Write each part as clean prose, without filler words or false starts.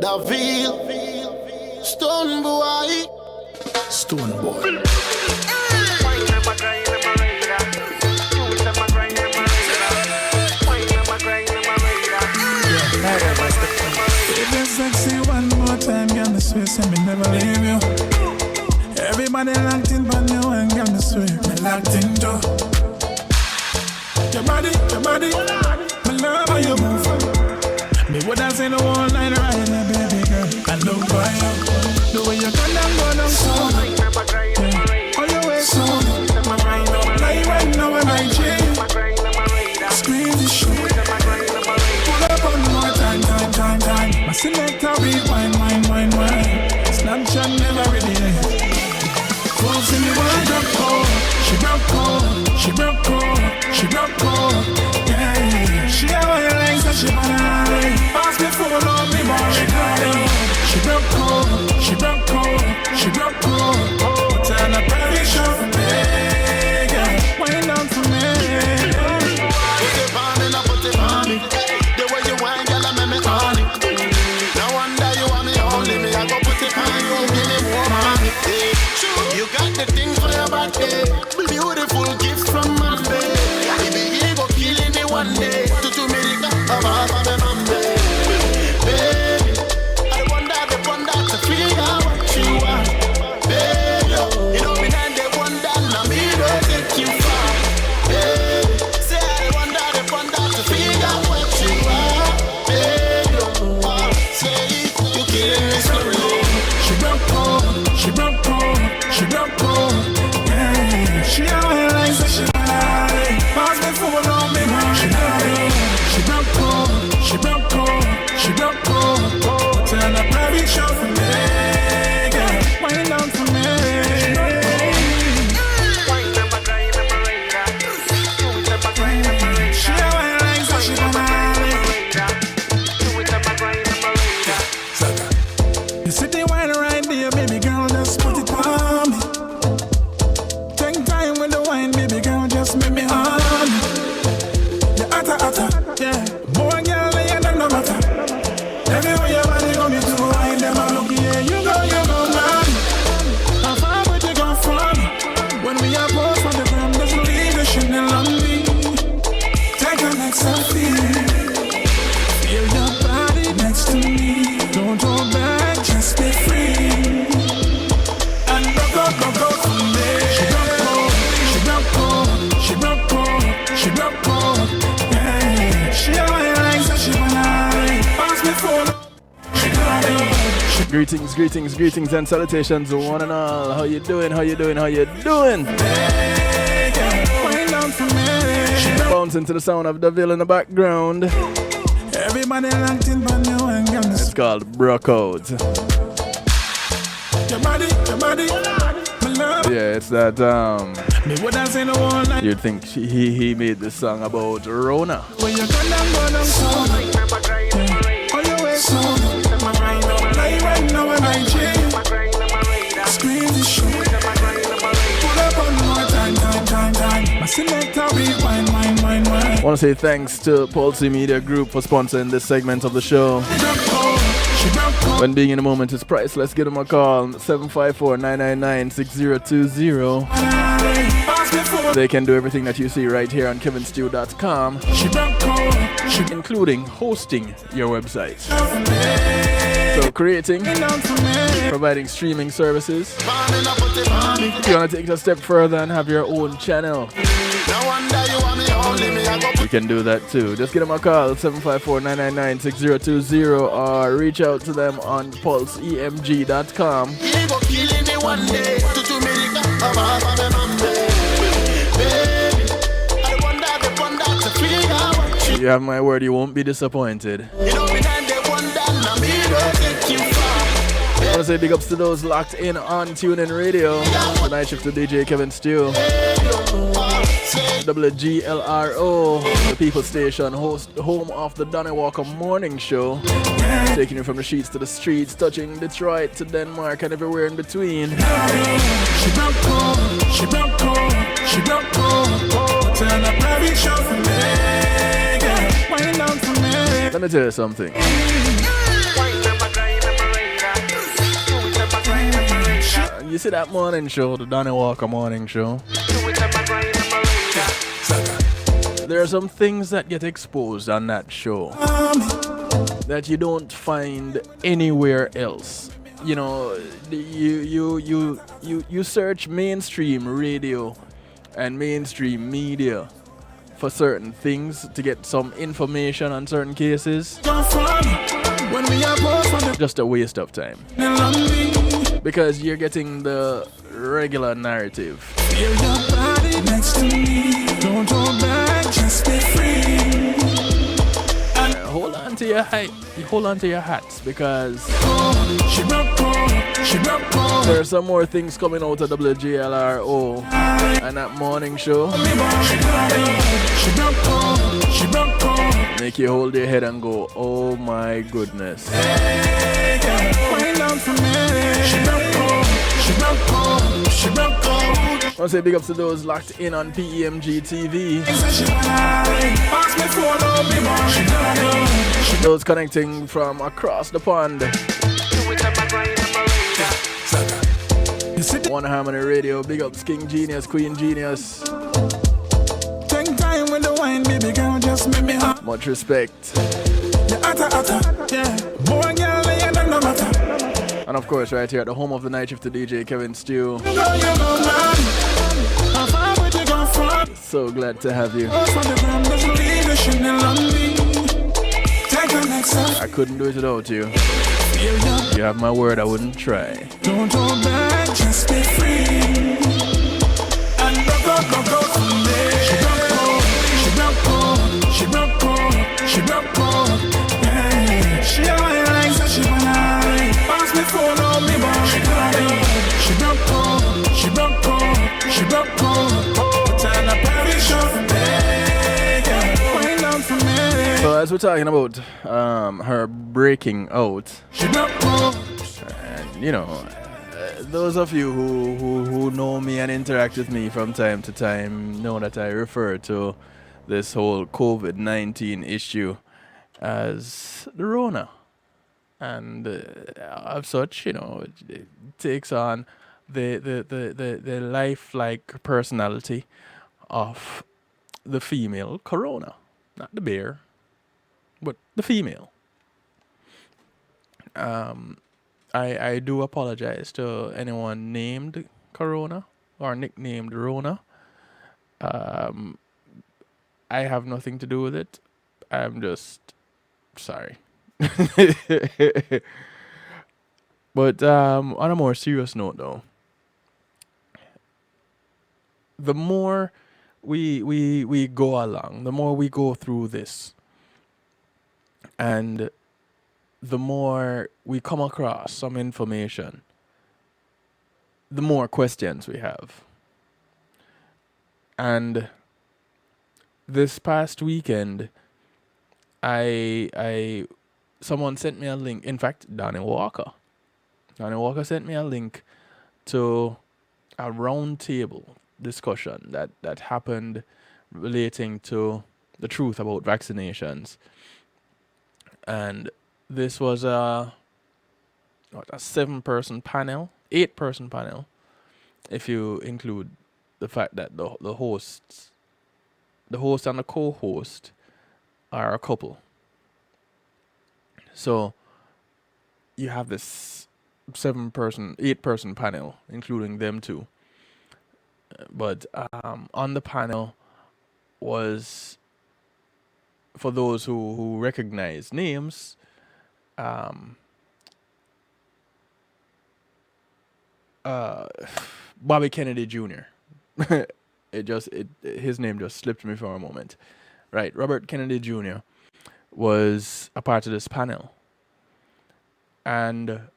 Daville, Stone Boy. Stone Boy. If you're sexy one more time, girl, me swear, say me never leave you. Everybody locked in, but no one, girl, me swear, me locked in too. Your body, me love how you move. Me woulda say the whole night right now, baby girl. I love for you. The way you come down, so yeah. On your way, so like right now when I change. Scream this shit. Pull up one more time. My selector rewind, wine. Snapchat never ready. Close in the world of cold. She broke cold. Yeah. She have all your legs that she wanna. Pass me for love me more. She broke cold. Turn up every show for me. Yeah. Wind down for me. Put it on me. The way you wine, girl, I make me on it. No wonder you want me only me. I go put it on you, give me more money. You got the thing for your body. Beautiful gift from my baby. Baby, you go killing me one day. To me, the cup of my Monday. Baby, I wonder to figure out what you want. Baby, you know me and they wonder, now me don't take you far. Baby, say I wonder to figure out what you want. Baby, say you killing me slowly. She broke cold. Yeah. She have all your legs that she wanna. Pass me for love me more. She broke cold. Turn up every show for me. Yeah. Wind down for me. She have all your legs that she wanna. You sit there wine right there, baby girl, just put it on me. Take time with the wine, baby girl, just make me on. The hotter, yeah. Boy, girl, you don't know matter. Everywhere your body go, me to wine, them a look, yeah. You go, man. How far would you go from? When we are both from the ground, just leave the shit on me. Take a next selfie. Feel your body next to me. Don't hold back, just be free. And go for me. She broke cold. Yeah. She have all your legs that she wanna. Pass me for. Greetings and salutations one and all. How you doing? Bouncing to the sound of Daville in the background. Everybody locked in, but no one got me. It's called Brocode. Your body, my love. Yeah, it's that Me woulda say the whole night. you'd think he made this song about Rona. When you come down, so yeah. On your way, so like right now when I change. Scream this shit. Pull up one more time. My selector rewind, wine. I want to say thanks to Pulse Media Group for sponsoring this segment of the show. When being in a moment is priceless, give them a call, 754-999-6020. They can do everything that you see right here on kevinstew.com, including hosting your website. So creating, providing streaming services. If you want to take it a step further and have your own channel, you can do that too. Just give them a call, 754-999-6020, or reach out to them on pulseemg.com. You have my word, you won't be disappointed. I want to say big ups to those locked in on TuneIn Radio. The night shift to DJ Kevin Stew. WGLRO, the People Station, home of the Donny Walker Morning Show. Taking you from the sheets to the streets, touching Detroit to Denmark and everywhere in between. She broke cold. Turn up every show for me. Wind down for me. Let me tell you something. You see that morning show, the Donnie Walker morning show? There are some things that get exposed on that show that you don't find anywhere else. You know, you search mainstream radio and mainstream media for certain things to get some information on certain cases. Just a waste of time. Because you're getting the regular narrative. Feel your body next to me. Don't hold back, just be free. Hold on to your height. Hold on to your hats because there's some more things coming out of WJLRO and that morning show. Make you hold your head and go, oh my goodness. I want to say big ups to those locked in on PEMG TV. Those connecting from across the pond. One Harmony Radio, big ups King Genius, Queen Genius. Take time with the wine, baby girl, just make me hot. Much respect. And of course, right here at the home of the night shift, the DJ Kevin Stew. So glad to have you. I couldn't do it without you. You have my word, I wouldn't try. Don't hold back, just be free. And go from there. She broke. Yeah. She a wine like so she wanna. Pass me phone on me, boy. She broke. Turn up every show from there. Wind down from there. So as we're talking about her breaking out, and you know, those of you who know me and interact with me from time to time know that I refer to this whole COVID-19 issue as the Rona. And of such, you know, it takes on the lifelike personality of the female corona. Not the bear, but the female. I do apologize to anyone named Corona or nicknamed Rona. I have nothing to do with it. I'm just sorry. But on a more serious note, though, the more we go along, the more we go through this, and the more we come across some information, the more questions we have. And this past weekend, someone sent me a link. In fact, Donnie Walker sent me a link to a round table discussion that happened relating to the truth about vaccinations. And this was a 8-person panel, if you include the fact that the host and the co-host are a couple. So you have this 8-person panel, including them two. But on the panel was, for those who recognize names, Bobby Kennedy Jr. His name just slipped me for a moment. Right, Robert Kennedy Jr. was a part of this panel. And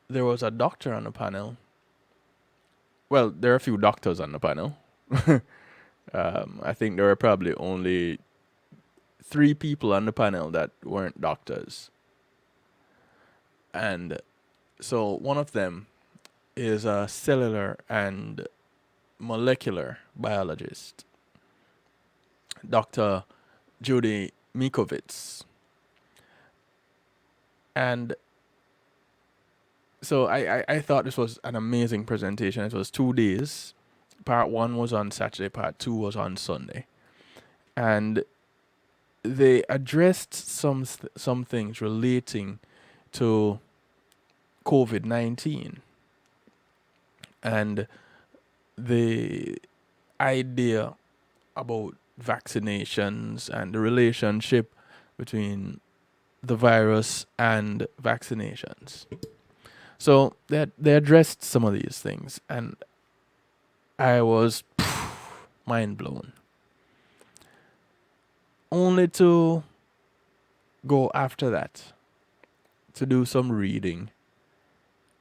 there was a doctor on the panel. Well, there are a few doctors on the panel. I think there were probably only 3 people on the panel that weren't doctors. And so one of them is a cellular and molecular biologist, Dr. Judy Mikovits. And So I thought this was an amazing presentation. It was 2 days. Part one was on Saturday, part two was on Sunday. And they addressed some things relating to COVID-19 and the idea about vaccinations and the relationship between the virus and vaccinations. So they addressed some of these things, and I was mind blown. Only to go after that to do some reading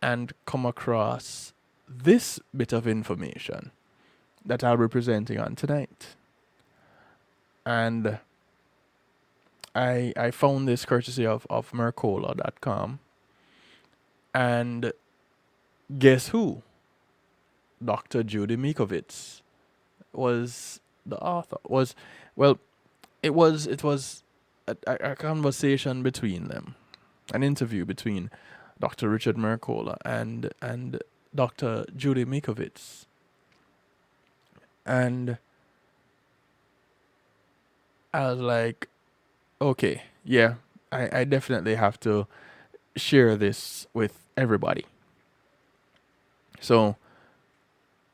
and come across this bit of information that I'll be presenting on tonight. And I found this courtesy of Mercola.com. And guess who? Dr. Judy Mikovits was the author. It was a conversation between them, an interview between Dr. Richard Mercola and Dr. Judy Mikovits. And I was like, okay, yeah, I definitely have to share this with everybody. So,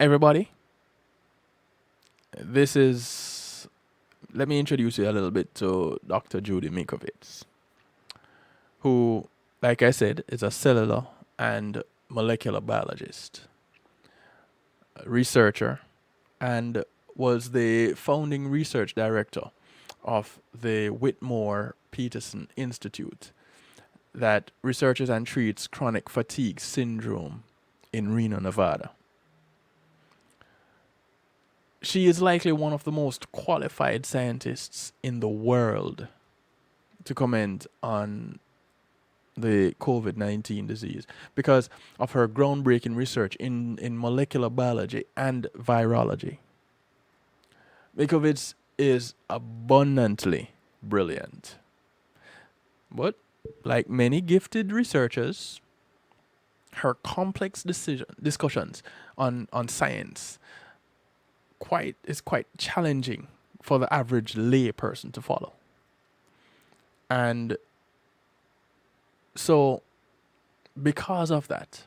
everybody, let me introduce you a little bit to Dr. Judy Mikovits, who, like I said, is a cellular and molecular biologist, a researcher, and was the founding research director of the Whitmore Peterson Institute that researches and treats chronic fatigue syndrome in Reno, Nevada. She is likely one of the most qualified scientists in the world to comment on the COVID-19 disease because of her groundbreaking research in molecular biology and virology. Mikovits is abundantly brilliant. But like many gifted researchers, her complex discussions on science is quite challenging for the average lay person to follow. And so because of that,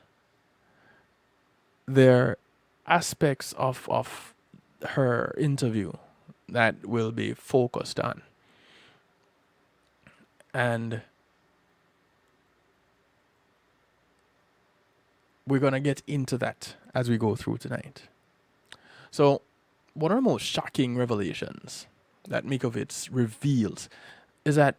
there are aspects of her interview that will be focused on. And we're going to get into that as we go through tonight. So, one of the most shocking revelations that Mikovits reveals is that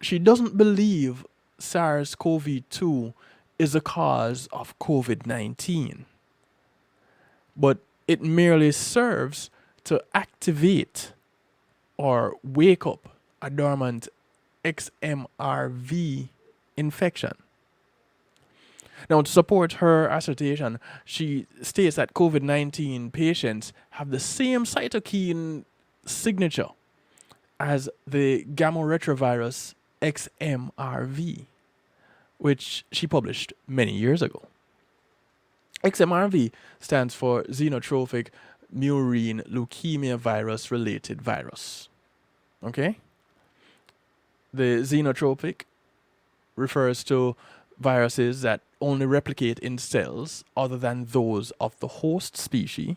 she doesn't believe SARS-CoV-2 is the cause of COVID-19, but it merely serves to activate or wake up a dormant XMRV infection. Now, to support her assertion, she states that COVID-19 patients have the same cytokine signature as the gamma retrovirus XMRV, which she published many years ago. XMRV stands for xenotrophic murine leukemia virus related virus. Okay? The xenotrophic refers to viruses that only replicate in cells other than those of the host species.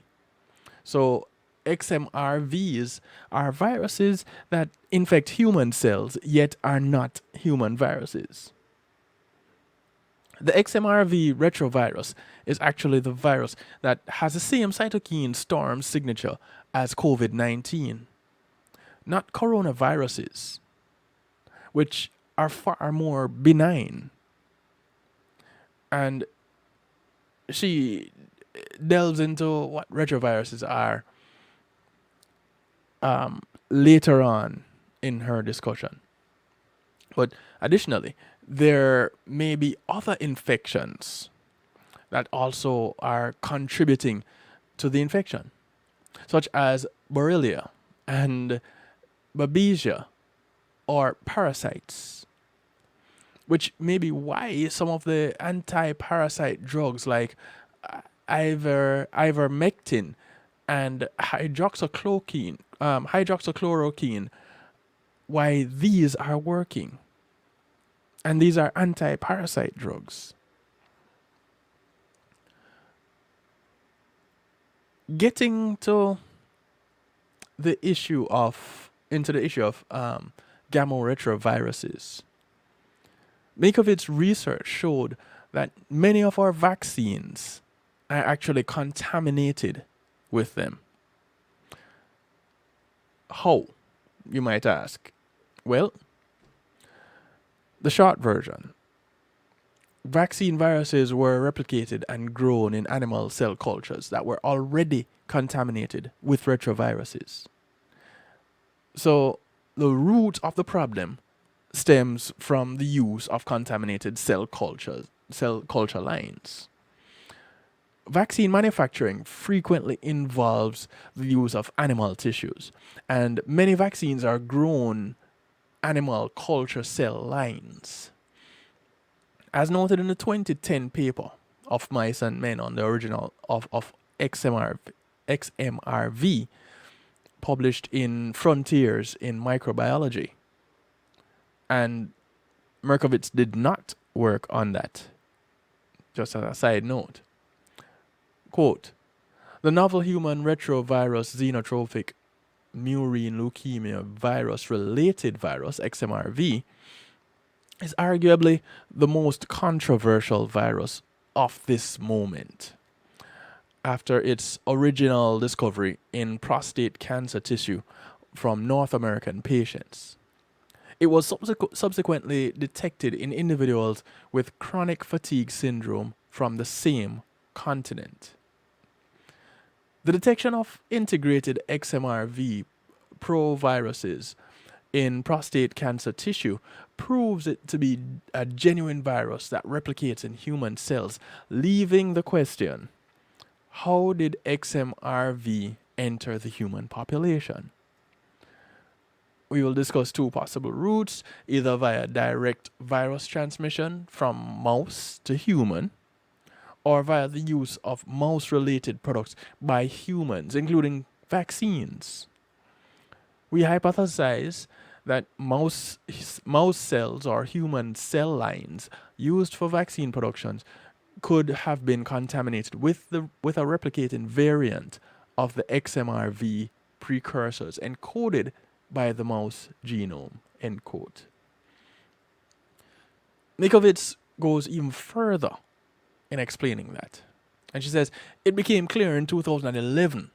So XMRVs are viruses that infect human cells yet are not human viruses. The XMRV retrovirus is actually the virus that has the same cytokine storm signature as COVID-19, not coronaviruses, which are far more benign. And she delves into what retroviruses are later on in her discussion. But additionally, there may be other infections that also are contributing to the infection, such as Borrelia and Babesia or parasites. which may be why some of the anti-parasite drugs like ivermectin and hydroxychloroquine, why these are working. And these are anti-parasite drugs. Getting into the issue of gamma retroviruses. Makovitz research showed that many of our vaccines are actually contaminated with them. How, you might ask? Well, the short version. Vaccine viruses were replicated and grown in animal cell cultures that were already contaminated with retroviruses. So the root of the problem stems from the use of contaminated cell culture lines. Vaccine manufacturing frequently involves the use of animal tissues, and many vaccines are grown animal culture cell lines. As noted in the 2010 paper of Mice and Men on the original of XMRV, published in Frontiers in Microbiology. And Merkovitz did not work on that. Just as a side note. Quote, the novel human retrovirus xenotrophic murine leukemia virus-related virus, XMRV, is arguably the most controversial virus of this moment. After its original discovery in prostate cancer tissue from North American patients. It was subsequently detected in individuals with chronic fatigue syndrome from the same continent. The detection of integrated XMRV proviruses in prostate cancer tissue proves it to be a genuine virus that replicates in human cells, leaving the question, how did XMRV enter the human population? We will discuss two possible routes, either via direct virus transmission from mouse to human, or via the use of mouse-related products by humans, including vaccines. We hypothesize that mouse cells or human cell lines used for vaccine productions could have been contaminated with a replicating variant of the XMRV precursors encoded by the mouse genome, end quote. Makovitz goes even further in explaining that. And she says, it became clear in 2011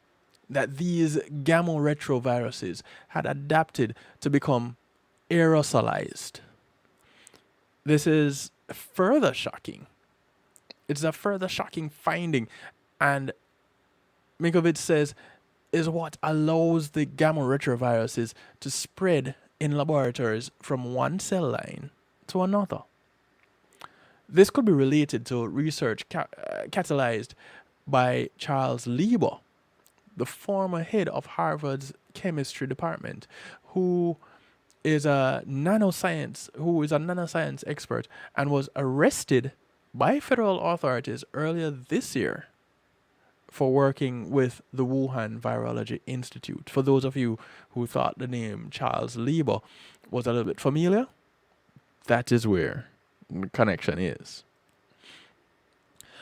that these gamma retroviruses had adapted to become aerosolized. This is further shocking. It's a further shocking finding, and Makovitz says is what allows the gamma retroviruses to spread in laboratories from one cell line to another. This could be related to research catalyzed by Charles Lieber, the former head of Harvard's chemistry department, who is a nanoscience expert and was arrested by federal authorities earlier this year for working with the Wuhan Virology Institute. For those of you who thought the name Charles Lieber was a little bit familiar, that is where the connection is.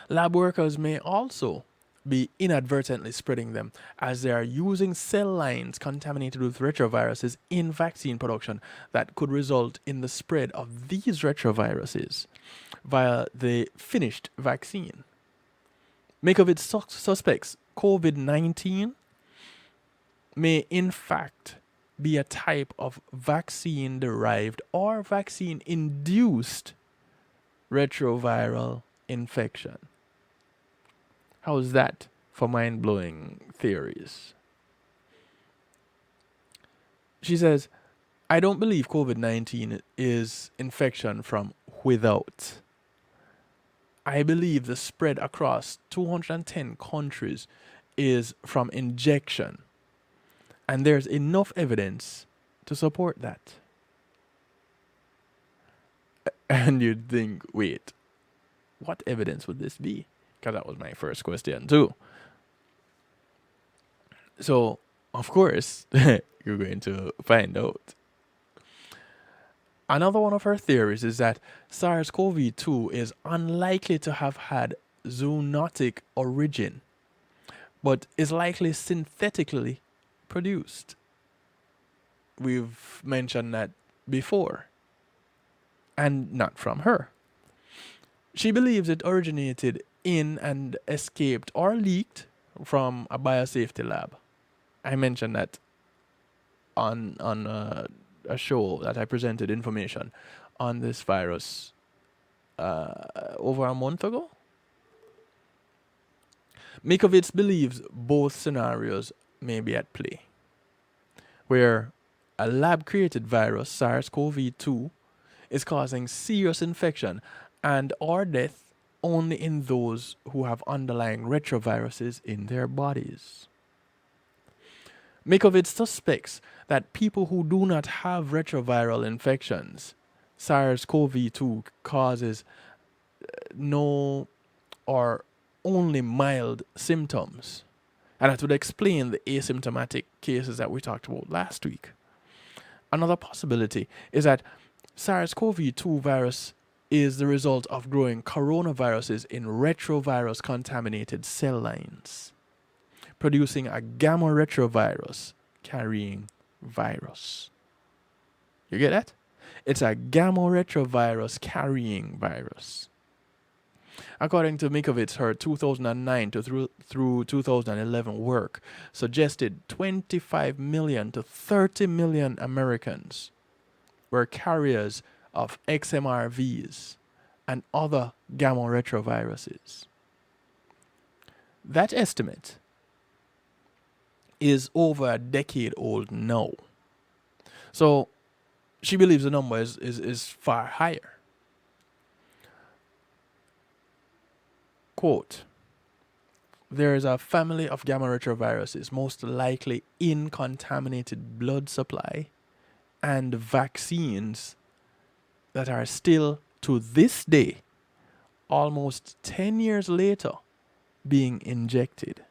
Lab workers may also be inadvertently spreading them as they are using cell lines contaminated with retroviruses in vaccine production that could result in the spread of these retroviruses via the finished vaccine. Makovitz suspects COVID-19 may in fact be a type of vaccine-derived or vaccine-induced retroviral infection. How's that for mind-blowing theories? She says, I don't believe COVID-19 is infection from without. I believe the spread across 210 countries is from injection. And there's enough evidence to support that. And you'd think, wait, what evidence would this be? Because that was my first question too. So, of course, you're going to find out. Another one of her theories is that SARS-CoV-2 is unlikely to have had zoonotic origin, but is likely synthetically produced. We've mentioned that before, and not from her. She believes it originated in and escaped or leaked from a biosafety lab. I mentioned that on a show that I presented information on this virus over a month ago. Mikovits believes both scenarios may be at play, where a lab-created virus, SARS-CoV-2, is causing serious infection and or death only in those who have underlying retroviruses in their bodies. Mikovits suspects that people who do not have retroviral infections, SARS-CoV-2 causes no or only mild symptoms. And that would explain the asymptomatic cases that we talked about last week. Another possibility is that SARS-CoV-2 virus is the result of growing coronaviruses in retrovirus contaminated cell lines, producing a gamma retrovirus carrying virus. You get that? It's a gamma retrovirus carrying virus. According to Mikovits, her 2009 through 2011 work suggested 25 million to 30 million Americans were carriers of XMRVs and other gamma retroviruses. That estimate is over a decade old now. So she believes the number is far higher. Quote, there is a family of gamma retroviruses most likely in contaminated blood supply and vaccines that are still, to this day, almost 10 years later, being injected.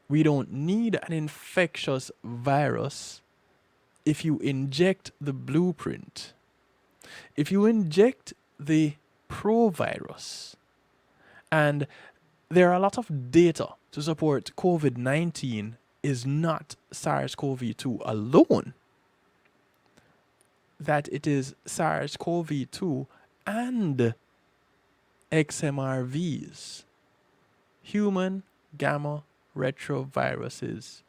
We don't need an infectious virus if you inject the blueprint. If you inject the provirus, and there are a lot of data to support COVID-19 is not SARS-CoV-2 alone, that it is SARS-CoV-2 and XMRVs, human gamma retroviruses,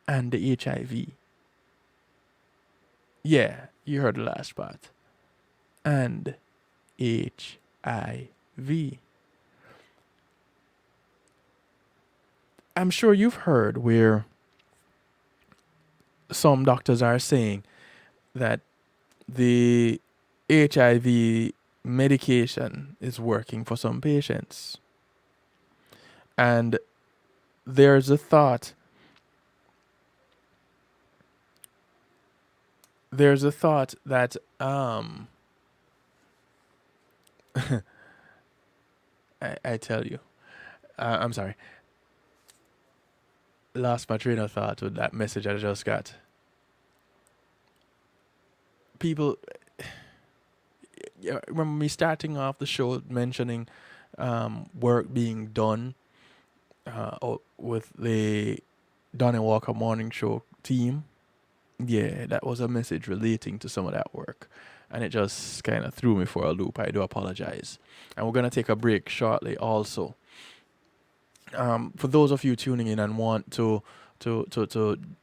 and the HIV. Yeah, you heard the last part. And HIV. I'm sure you've heard where some doctors are saying that the HIV medication is working for some patients. And there's a thought that I tell you, I'm sorry, lost my train of thought with that message I just got. People, remember me starting off the show mentioning work being done with the Donnie Walker Morning Show team? Yeah, that was a message relating to some of that work. And it just kind of threw me for a loop. I do apologize. And we're going to take a break shortly also. For those of you tuning in and want to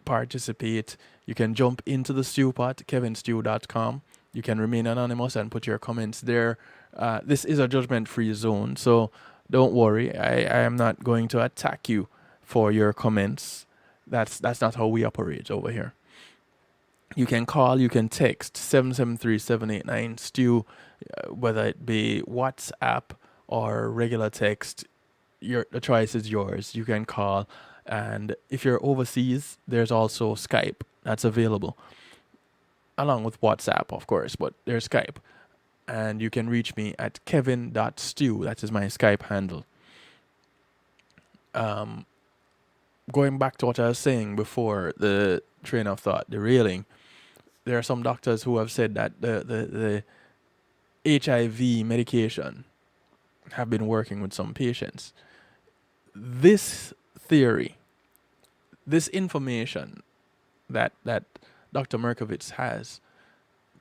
participate, you can jump into the stew pot, kevinstew.com. You can remain anonymous and put your comments there. This is a judgment-free zone, so don't worry. I am not going to attack you for your comments. That's not how we operate over here. You can call, you can text 773-789-STEW, whether it be WhatsApp or regular text. The choice is yours. You can call, and if you're overseas, there's also Skype that's available, along with WhatsApp, of course, but there's Skype. And you can reach me at kevin.stew. That is my Skype handle. Going back to what I was saying before the train of thought derailing, there are some doctors who have said that the HIV medication have been working with some patients. This theory, this information that Dr. Merkovitz has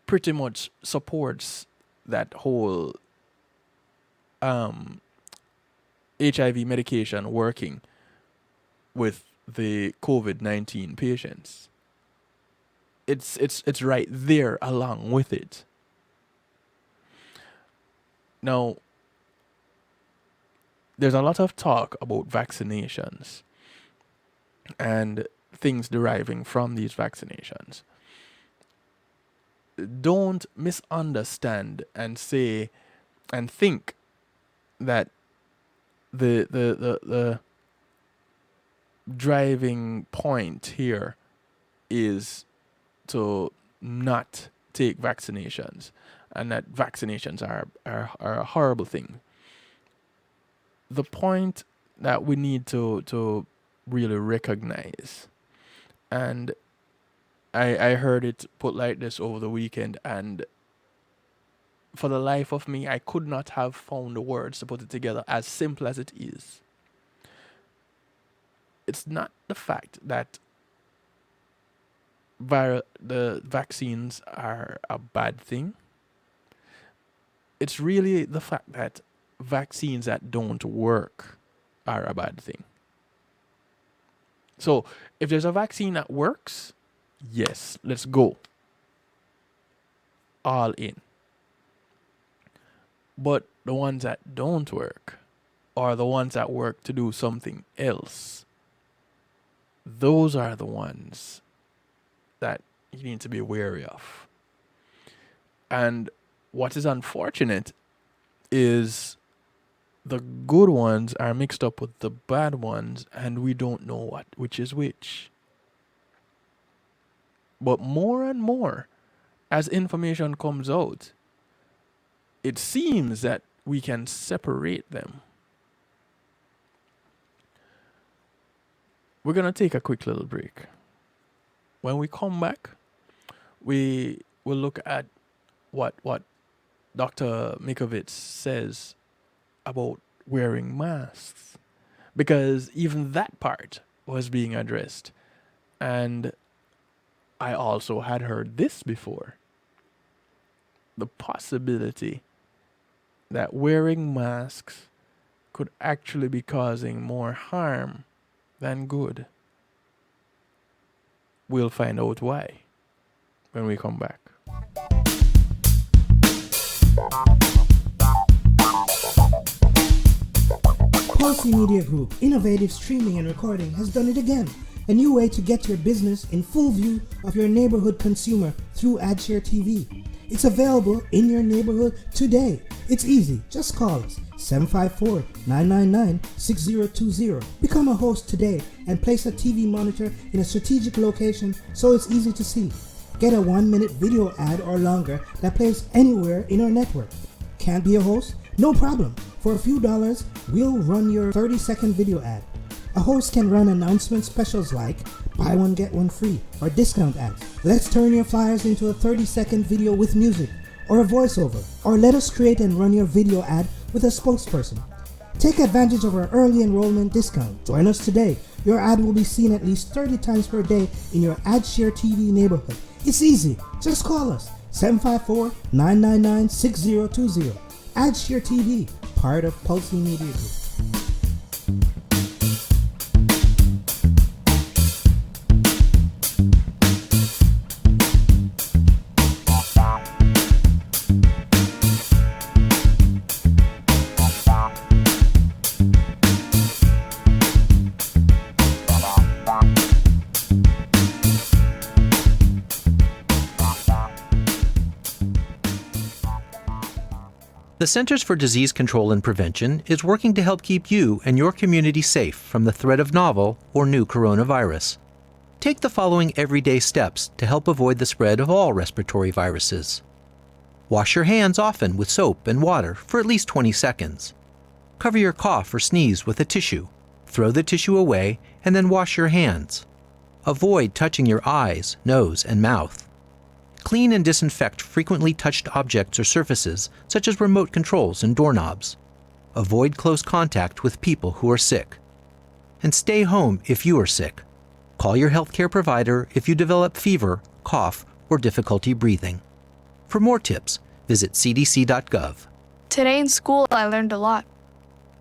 pretty much supports that whole HIV medication working with the COVID-19 patients. It's right there along with it. Now, there's a lot of talk about vaccinations and things deriving from these vaccinations. Don't misunderstand and say and think that the driving point here is to not take vaccinations and that vaccinations are a horrible thing. The point that we need to really recognize, and I heard it put like this over the weekend, and for the life of me, I could not have found the words to put it together as simple as it is. It's not the fact that the vaccines are a bad thing. It's really the fact that vaccines that don't work are a bad thing. So if there's a vaccine that works, yes, let's go. All in. But the ones that don't work, or the ones that work to do something else, those are the ones that you need to be wary of. And what is unfortunate is the good ones are mixed up with the bad ones, and we don't know which is which. But more and more, as information comes out, it seems that we can separate them. We're going to take a quick little break. When we come back, we will look at what Dr. Mikovits says about wearing masks, because even that part was being addressed. And I also had heard this before. The possibility that wearing masks could actually be causing more harm than good. We'll find out why when we come back. Policy Media Group, innovative streaming and recording, has done it again. A new way to get your business in full view of your neighborhood consumer through AdShare TV. It's available in your neighborhood today. It's easy. Just call us 754-999-6020. Become a host today and place a TV monitor in a strategic location so it's easy to see. Get a 1-minute video ad or longer that plays anywhere in our network. Can't be a host? No problem. For a few dollars, we'll run your 30-second video ad. A host can run announcement specials like buy one get one free or discount ads. Let's turn your flyers into a 30-second video with music or a voiceover, or let us create and run your video ad with a spokesperson. Take advantage of our early enrollment discount. Join us today. Your ad will be seen at least 30 times per day in your AdShare TV neighborhood. It's easy. Just call us 754-999-6020. AdShare TV, part of Pulse Media Group. The Centers for Disease Control and Prevention is working to help keep you and your community safe from the threat of novel or new coronavirus. Take the following everyday steps to help avoid the spread of all respiratory viruses. Wash your hands often with soap and water for at least 20 seconds. Cover your cough or sneeze with a tissue. Throw the tissue away and then wash your hands. Avoid touching your eyes, nose, and mouth. Clean and disinfect frequently touched objects or surfaces, such as remote controls and doorknobs. Avoid close contact with people who are sick. And stay home if you are sick. Call your healthcare provider if you develop fever, cough, or difficulty breathing. For more tips, visit cdc.gov. Today in school, I learned a lot.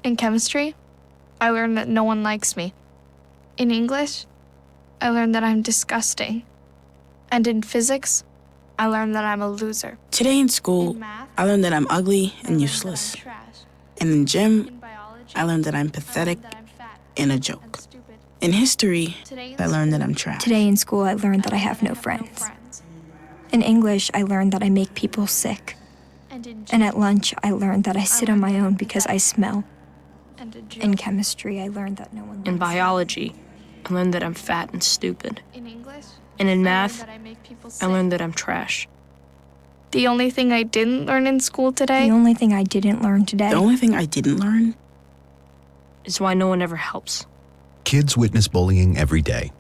In chemistry, I learned that no one likes me. In English, I learned that I'm disgusting. And in physics, I learned that I'm a loser. Today in school, In math, I learned that I'm ugly I and learned useless. that I'm trash. And in gym, In biology, I learned that I'm pathetic I learned that I'm fat and a and joke. stupid. In history, Today I learned that I'm trash. Today in school, I learned that I have no friends. In English, I learned that I make people sick. And at lunch, I learned that I sit on my own because I smell. In chemistry, I learned that no one likes In me. biology, I learned that I'm fat and stupid. In English, And in I math, learned that I make people I sick. learned that I'm trash. The only thing I didn't learn in school today, The only thing I didn't learn today The only thing I didn't learn Is why no one ever helps. Kids witness bullying every day.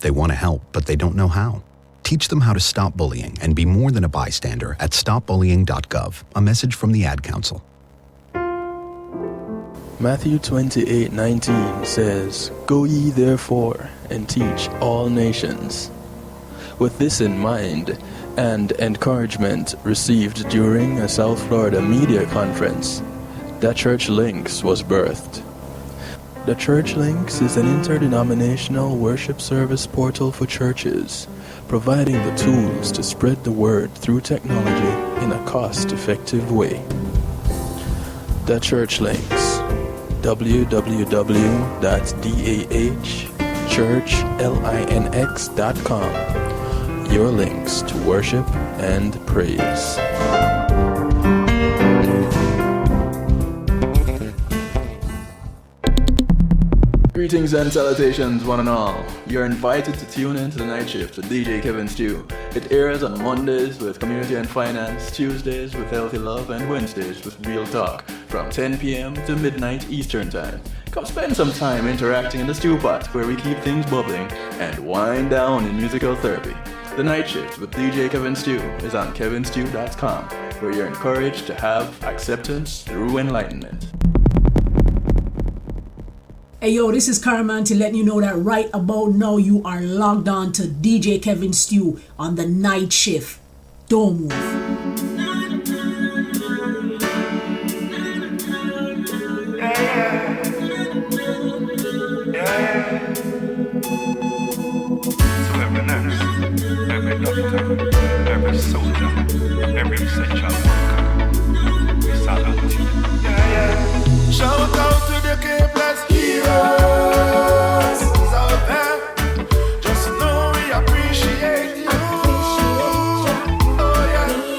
They want to help, but they don't know how. Teach them how to stop bullying and be more than a bystander at stopbullying.gov. A message from the Ad Council. Matthew 28:19 says, "Go ye therefore and teach all nations." With this in mind, and encouragement received during a South Florida media conference, The Church Links was birthed. The Church Links is an interdenominational worship service portal for churches, providing the tools to spread the word through technology in a cost-effective way. The Church Links, www.dahchurchlinx.com. Your links to worship and praise. Greetings and salutations, one and all. You're invited to tune in to the Night Shift with DJ Kevin Stew. It airs on Mondays with Community and Finance, Tuesdays with Healthy Love, and Wednesdays with Real Talk from 10 p.m. to midnight Eastern Time. Come spend some time interacting in the stew pot where we keep things bubbling and wind down in musical therapy. The Night Shift with DJ Kevin Stew is on kevinstew.com, where you're encouraged to have acceptance through enlightenment. Hey yo, this is Carman to let you know that right about now you are logged on to DJ Kevin Stew on the Night Shift. Don't move. To every nurse, every doctor, every soldier, every essential worker, we salute you. Shout out to the K-Plus heroes out there. Just know we appreciate you. Oh yeah.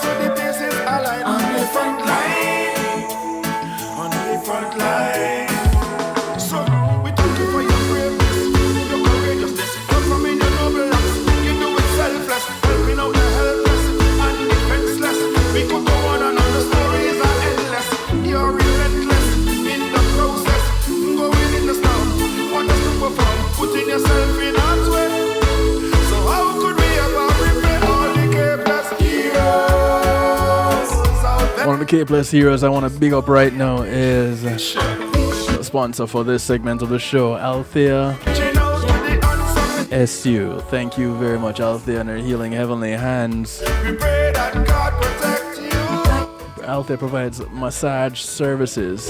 so the place is alive on the front line. On the front line. So, we thank you for your braveness, your courageousness, performing your noble acts. You do it selfless, helping out the helpless and defenseless. We could go on and on, the stories are endless. You're relentless in the process, going in the storm, want us to perform, putting yourself in harm's way. So how could we ever repay all the K-Plus heroes out there? One of the K-Plus heroes I want to big up right now is the sponsor for this segment of the show, Althea SU. Thank you very much, Althea, and her healing heavenly hands. We pray that God protect you. Althea provides massage services.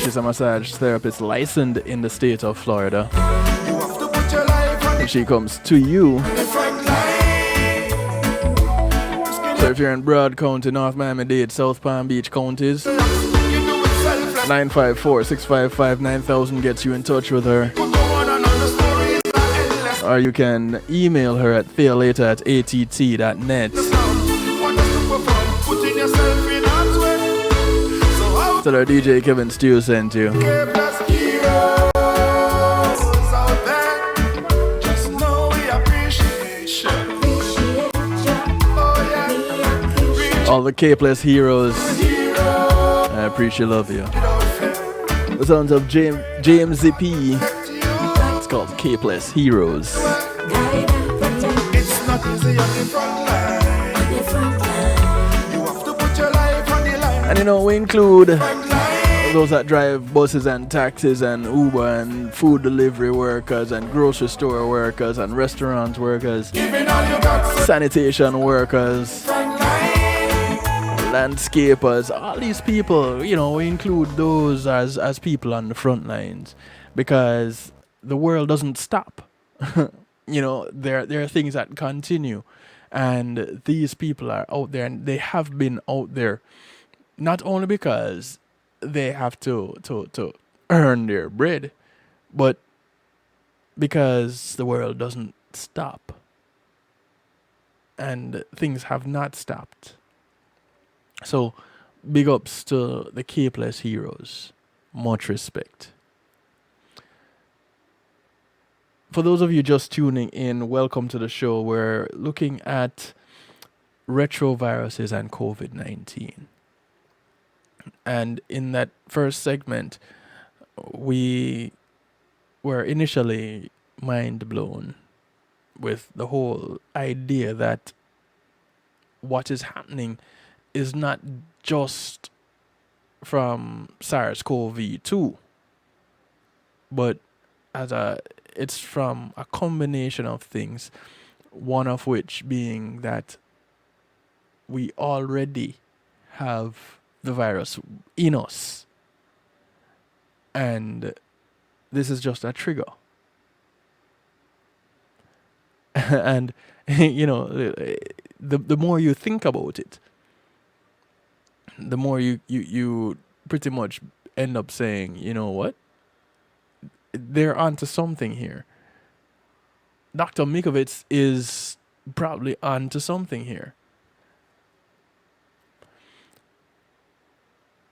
She's a massage therapist licensed in the state of Florida. You have to put your life on And she comes to you. the front line. So if you're in Broad County, North Miami-Dade, South Palm Beach counties, You do it selfless. 954-655-9000 gets you in touch with her. Could go on and on, the stories are endless. Or you can email her at thealater@att.net. Want us to perform, putting yourself in harm's way. So how Tell her DJ Kevin Stew sent you. K-Plus heroes out there, just know we appreciate you. Oh yeah, All the K-Plus heroes, heroes I appreciate love you. without fail. The sounds of James ZP. It's called K-Plus Heroes. It's not easy on the front line. You have to put your life on the line. And you know, we include Front line. those that drive buses and taxis and Uber and food delivery workers and grocery store workers and restaurant workers, Giving all you got, so sanitation workers, front line. landscapers, all these people, you know, we include those as people on the front lines because the world doesn't stop. You know, there are things that continue, and these people are out there, and they have been out there not only because they have to earn their bread, but because the world doesn't stop, and things have not stopped. So, big ups to the K-Plus heroes. Much respect. For those of you just tuning in, welcome to the show. We're looking at retroviruses and COVID-19. And in that first segment, we were initially mind blown with the whole idea that what is happening is not just from SARS-CoV-2, but it's from a combination of things, one of which being that we already have the virus in us, and this is just a trigger. And you know, the more you think about it, the more you pretty much end up saying, you know what, they're onto something here. Dr. Mikovits is probably onto something here.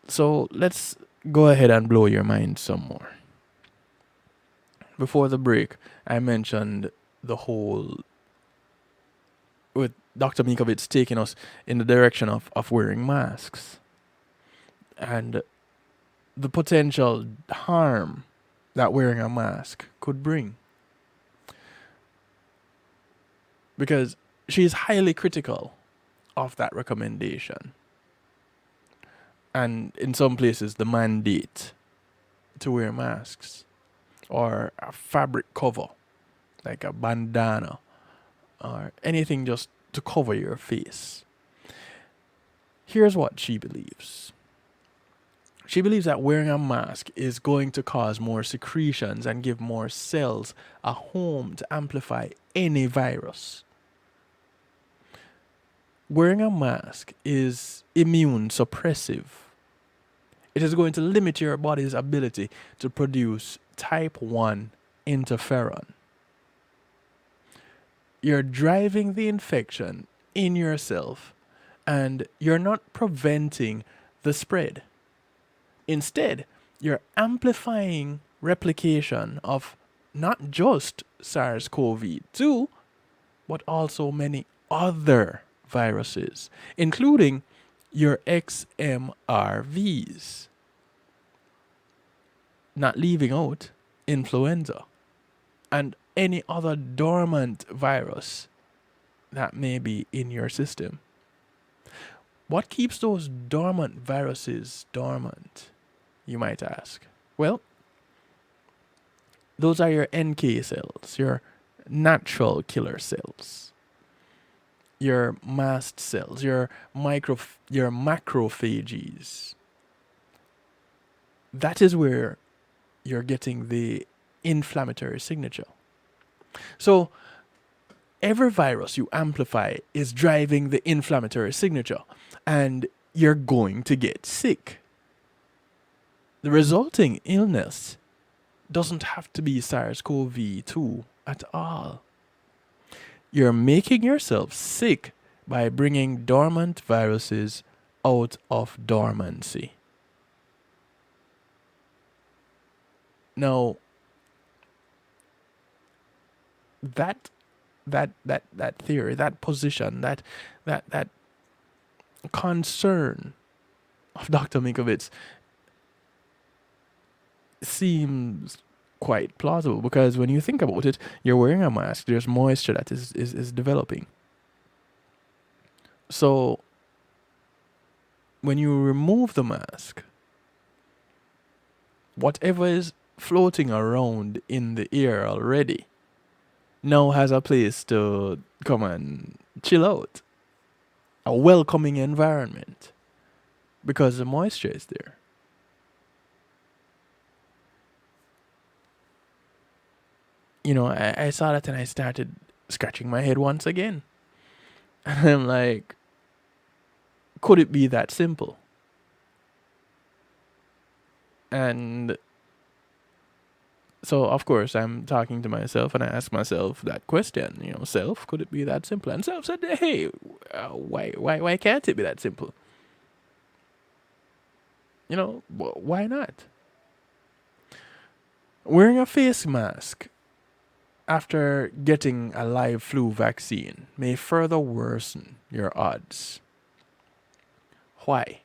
So let's go ahead and blow your mind some more. Before the break, I mentioned the whole with Dr. Mikovits taking us in the direction of wearing masks and the potential harm that wearing a mask could bring. Because she's highly critical of that recommendation. And in some places, the mandate to wear masks or a fabric cover, like a bandana or anything just to cover your face. Here's what she believes. She believes that wearing a mask is going to cause more secretions and give more cells a home to amplify any virus. Wearing a mask is immune suppressive. It is going to limit your body's ability to produce type 1 interferon. You're driving the infection in yourself and you're not preventing the spread. Instead, you're amplifying replication of not just SARS-CoV-2, but also many other viruses, including your XMRVs, not leaving out influenza and any other dormant virus that may be in your system. What keeps those dormant viruses dormant, you might ask? Well, those are your NK cells, your natural killer cells, your mast cells, your macrophages. That is where you're getting the inflammatory signature. So every virus you amplify is driving the inflammatory signature, and you're going to get sick. The resulting illness doesn't have to be SARS-CoV-2 at all. You're making yourself sick by bringing dormant viruses out of dormancy. Now, that theory, that position, that concern of Dr. Mikovits seems quite plausible, because when you think about it, you're wearing a mask, there's moisture that is developing. So when you remove the mask, whatever is floating around in the air already now has a place to come and chill out, a welcoming environment, because the moisture is there. You know, I saw that and I started scratching my head once again. And I'm like, could it be that simple? And so, of course, I'm talking to myself and I ask myself that question, you know, self, could it be that simple? And self said, hey, why can't it be that simple? You know, why not? Wearing a face mask after getting a live flu vaccine may further worsen your odds. Why?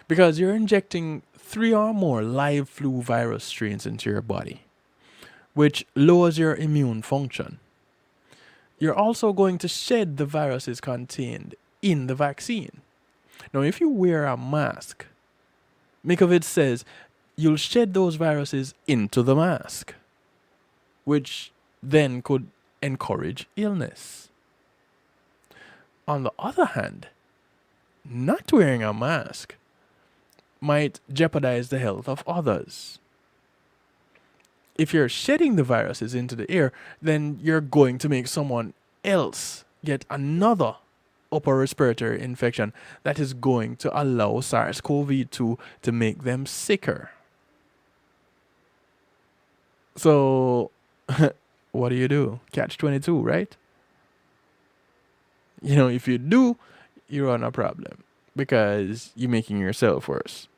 Because you're injecting 3 or more live flu virus strains into your body, which lowers your immune function. You're also going to shed the viruses contained in the vaccine. Now, if you wear a mask, Mikovits says you'll shed those viruses into the mask, which then could encourage illness. On the other hand, not wearing a mask might jeopardize the health of others. If you're shedding the viruses into the air, then you're going to make someone else get another upper respiratory infection that is going to allow SARS-CoV-2 to make them sicker. So, what do? Catch-22, right? You know, if you do, you run a problem because you're making yourself worse.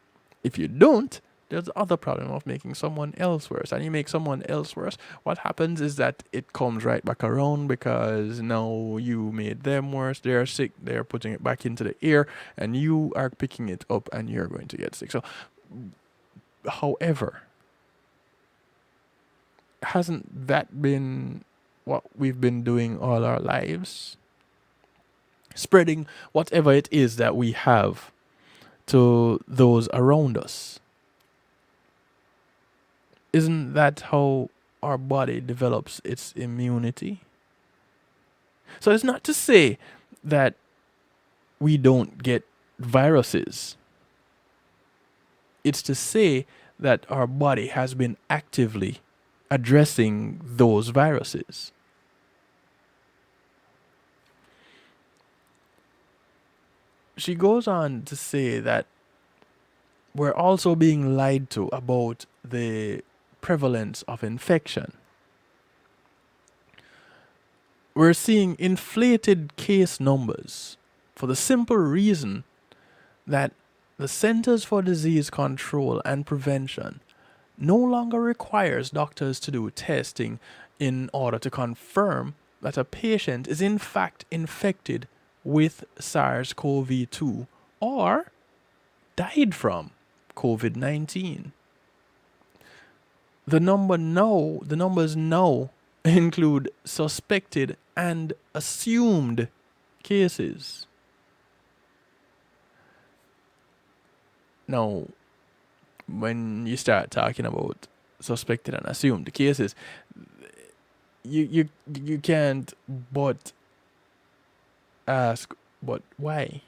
If you don't, there's the other problem of making someone else worse. And you make someone else worse, what happens is that it comes right back around, because now you made them worse, they're sick, they're putting it back into the air, and you are picking it up and you're going to get sick. So, however, hasn't that been what we've been doing all our lives? Spreading whatever it is that we have to those around us. Isn't that how our body develops its immunity? So it's not to say that we don't get viruses. It's to say that our body has been actively addressing those viruses. She goes on to say that we're also being lied to about the prevalence of infection. We're seeing inflated case numbers for the simple reason that the Centers for Disease Control and Prevention no longer requires doctors to do testing in order to confirm that a patient is in fact infected with SARS-CoV-2 or died from COVID-19. The numbers now include suspected and assumed cases. Now, when you start talking about suspected and assumed cases, you can't but ask, but why?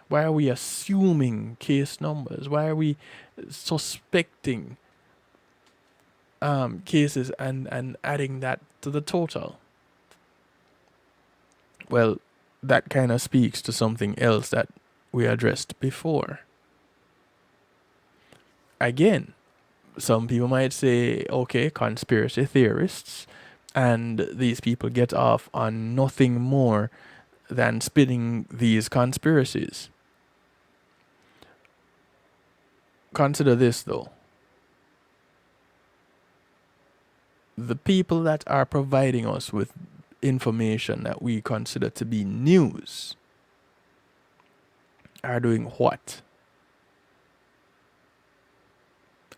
Why are we assuming case numbers? Why are we suspecting cases and adding that to the total? Well, that kind of speaks to something else that we addressed before. Again, some people might say, okay, conspiracy theorists, and these people get off on nothing more than spinning these conspiracies. Consider this, though. The people that are providing us with information that we consider to be news are doing what?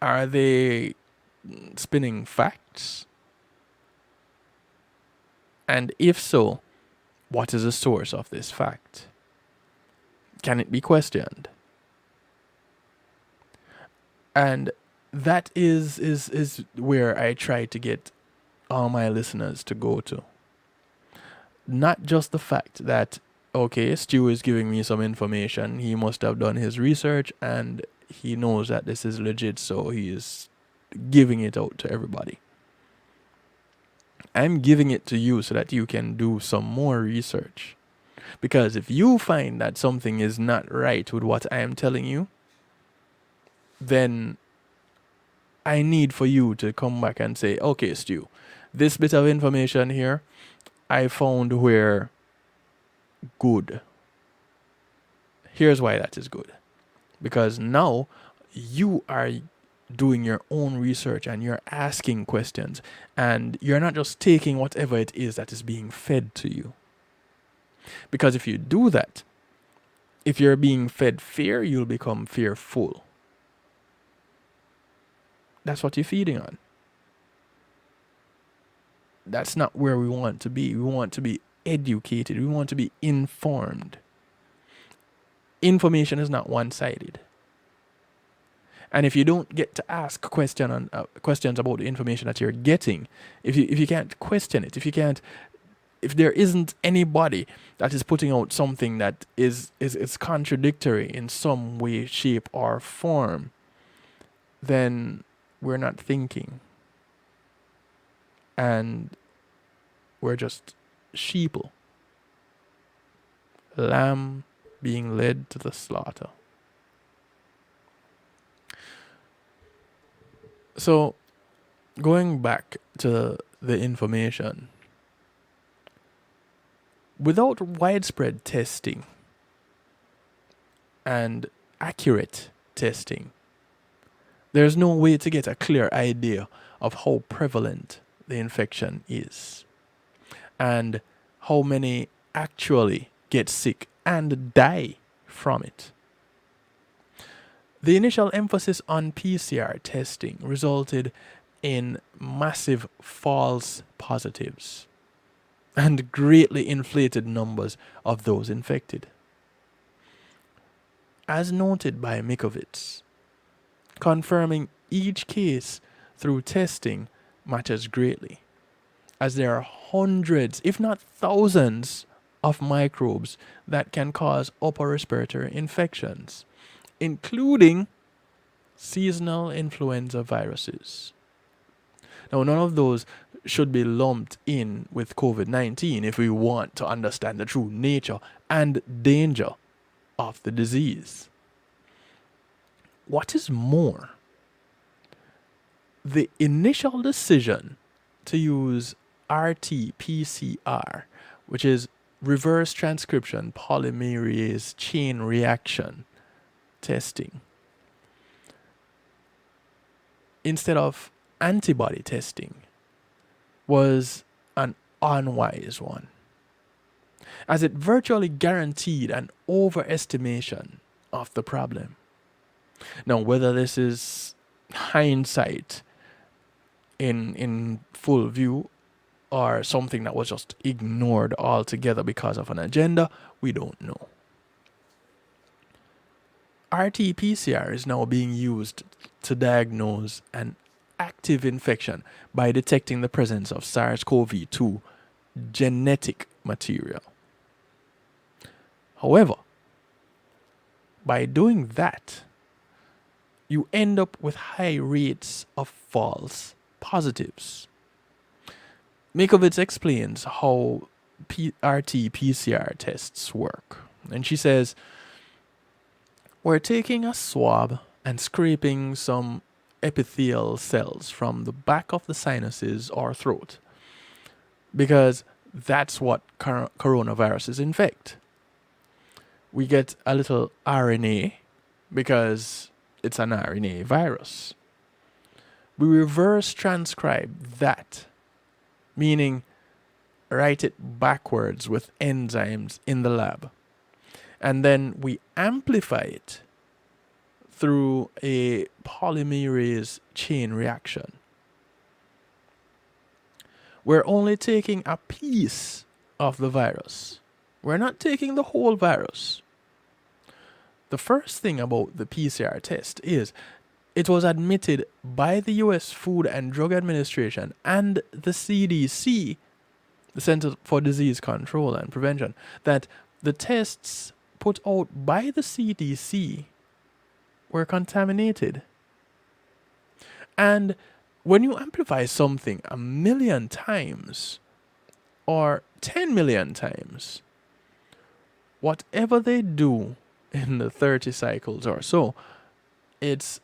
Are they spinning facts? And if so, what is the source of this fact? Can it be questioned? And that is where I try to get all my listeners to go to. Not just the fact that, okay, Stu is giving me some information, he must have done his research and he knows that this is legit, so he is giving it out to everybody. I'm giving it to you so that you can do some more research. Because if you find that something is not right with what I am telling you, then I need for you to come back and say, okay, Stu, this bit of information here, I found where good. Here's why that is good. Because now you are doing your own research and you're asking questions and you're not just taking whatever it is that is being fed to you. Because if you do that, if you're being fed fear, you'll become fearful. That's what you're feeding on. That's not where we want to be. We want to be educated. We want to be informed. Information is not one-sided. And if you don't get to ask questions about the information that you're getting, if you can't question it, if there isn't anybody that is putting out something that is contradictory in some way, shape, or form, then we're not thinking. And we're just sheeple. Lamb being led to the slaughter. So, going back to the information, without widespread testing and accurate testing, there's no way to get a clear idea of how prevalent the infection is and how many actually get sick and die from it. The initial emphasis on PCR testing resulted in massive false positives and greatly inflated numbers of those infected. As noted by Mikovits, confirming each case through testing matters greatly, as there are hundreds, if not thousands, of microbes that can cause upper respiratory infections, including seasonal influenza viruses. Now, none of those should be lumped in with COVID-19 if we want to understand the true nature and danger of the disease. What is more, the initial decision to use RT-PCR, which is reverse transcription polymerase chain reaction testing instead of antibody testing was an unwise one, as it virtually guaranteed an overestimation of the problem. Now, whether this is hindsight in full view or something that was just ignored altogether because of an agenda, we don't know. RT-PCR is now being used to diagnose an active infection by detecting the presence of SARS-CoV-2 genetic material. However, by doing that, you end up with high rates of false positives. Mikovits explains how RT-PCR tests work. And she says, we're taking a swab and scraping some epithelial cells from the back of the sinuses or throat, because that's what coronaviruses infect. We get a little RNA because it's an RNA virus. We reverse transcribe that, meaning write it backwards with enzymes in the lab. And then we amplify it through a polymerase chain reaction. We're only taking a piece of the virus. We're not taking the whole virus. The first thing about the PCR test is it was admitted by the US Food and Drug Administration and the CDC, the Center for Disease Control and Prevention, that the tests put out by the CDC were contaminated. And when you amplify something 1 million times or 10 million times, whatever they do in the 30 cycles or so, it's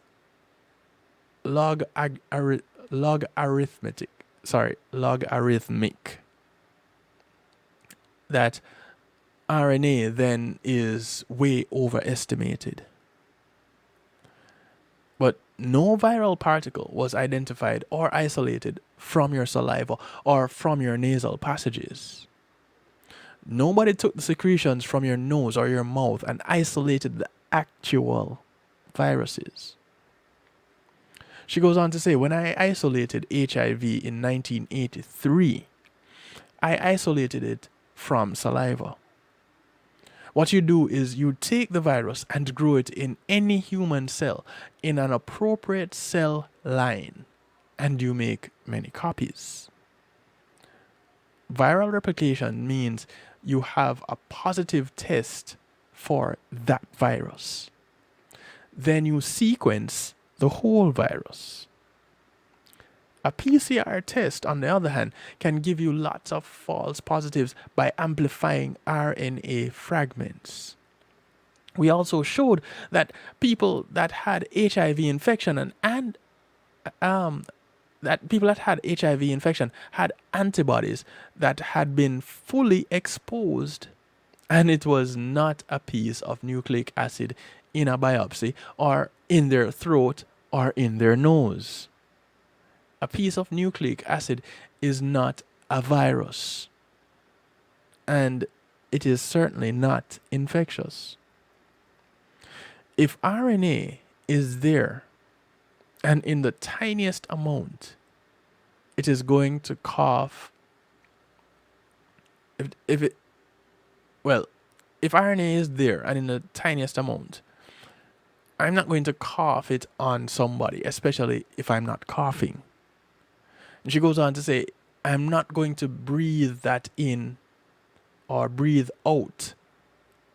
logarithmic. That RNA then is way overestimated. But no viral particle was identified or isolated from your saliva or from your nasal passages. Nobody took the secretions from your nose or your mouth and isolated the actual viruses. She goes on to say, when I isolated HIV in 1983, I isolated it from saliva. What you do is you take the virus and grow it in any human cell in an appropriate cell line, and you make many copies. Viral replication means you have a positive test for that virus. Then you sequence the whole virus. A PCR test, on the other hand, can give you lots of false positives by amplifying RNA fragments. We also showed that people that had HIV infection had antibodies that had been fully exposed, and it was not a piece of nucleic acid in a biopsy or in their throat or in their nose. A piece of nucleic acid is not a virus, and it is certainly not infectious. If RNA is there and in the tiniest amount, it is going to cough. If RNA is there and in the tiniest amount, I'm not going to cough it on somebody, especially if I'm not coughing. And she goes on to say, I'm not going to breathe that in or breathe out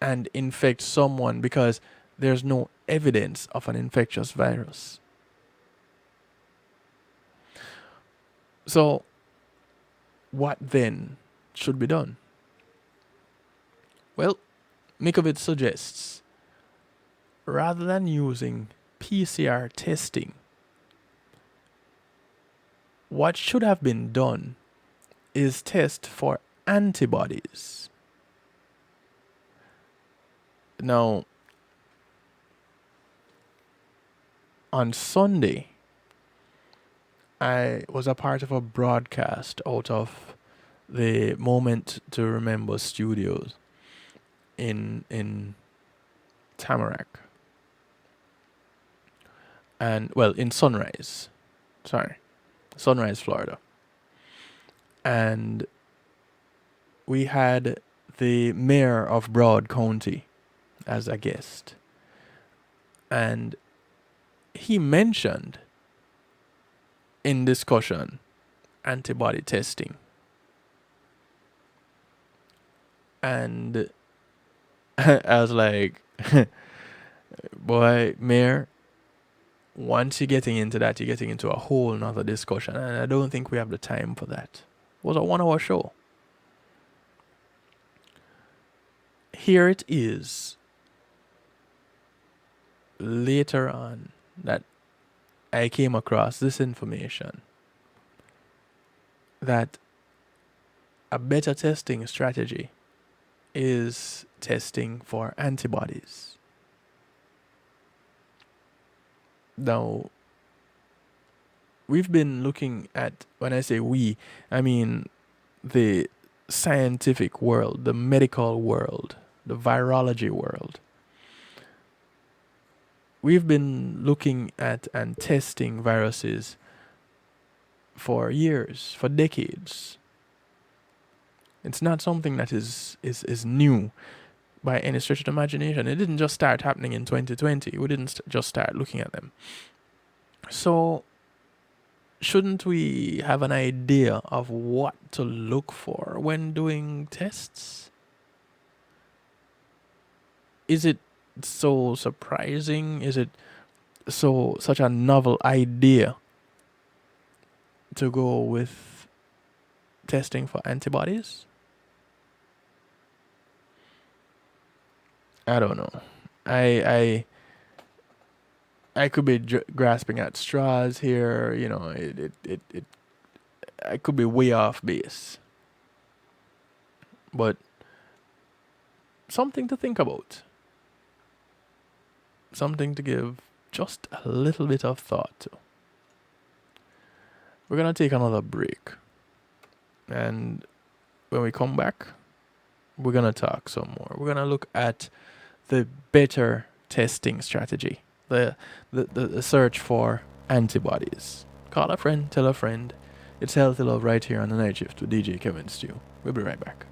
and infect someone because there's no evidence of an infectious virus. So, what then should be done? Well, Mikovits suggests, rather than using PCR testing, what should have been done is test for antibodies. Now, on Sunday, I was a part of a broadcast out of the Moment to Remember Studios in Tamarack. And, well, in Sunrise, Florida. And we had the mayor of Broward County as a guest. And he mentioned in discussion antibody testing. And I was like, boy, mayor, once you're getting into that, you're getting into a whole nother discussion. And I don't think we have the time for that. It was a 1-hour show. Here it is, later on, that I came across this information that a better testing strategy is testing for antibodies. Now, we've been looking at, when I say we, I mean the scientific world, the medical world, the virology world. We've been looking at and testing viruses for years, for decades. It's not something that is new by any stretch of the imagination. It didn't just start happening in 2020. We didn't just start looking at them. So, shouldn't we have an idea of what to look for when doing tests? Is it so surprising? Is it such a novel idea to go with testing for antibodies? I don't know. I could be grasping at straws here. You know, I could be way off base. But something to think about. Something to give just a little bit of thought to. We're going to take another break. And when we come back, we're going to talk some more. We're going to look at the better testing strategy, the search for antibodies. Call a friend, tell a friend. It's Healthy Love right here on the Night Shift with DJ Kevin Stew. We'll be right back.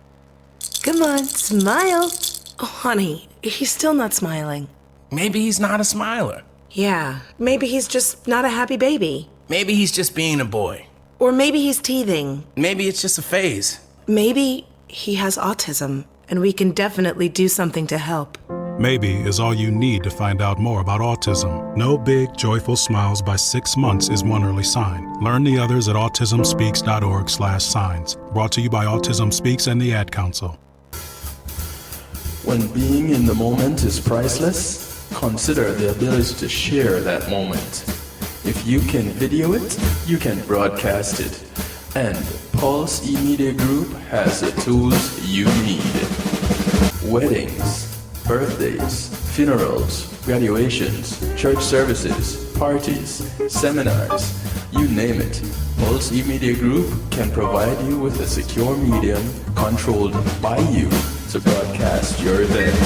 Come on, smile. Oh, honey, he's still not smiling. Maybe he's not a smiler. Yeah, maybe he's just not a happy baby. Maybe he's just being a boy. Or maybe he's teething. Maybe it's just a phase. Maybe he has autism, and we can definitely do something to help. Maybe is all you need to find out more about autism. No big, joyful smiles by 6 months is one early sign. Learn the others at autismspeaks.org/signs. Brought to you by Autism Speaks and the Ad Council. When being in the moment is priceless, consider the ability to share that moment. If you can video it, you can broadcast it. And Pulse E-Media Group has the tools you need. Weddings, birthdays, funerals, graduations, church services, parties, seminars, you name it. Pulse E-Media Group can provide you with a secure medium controlled by you to broadcast your event.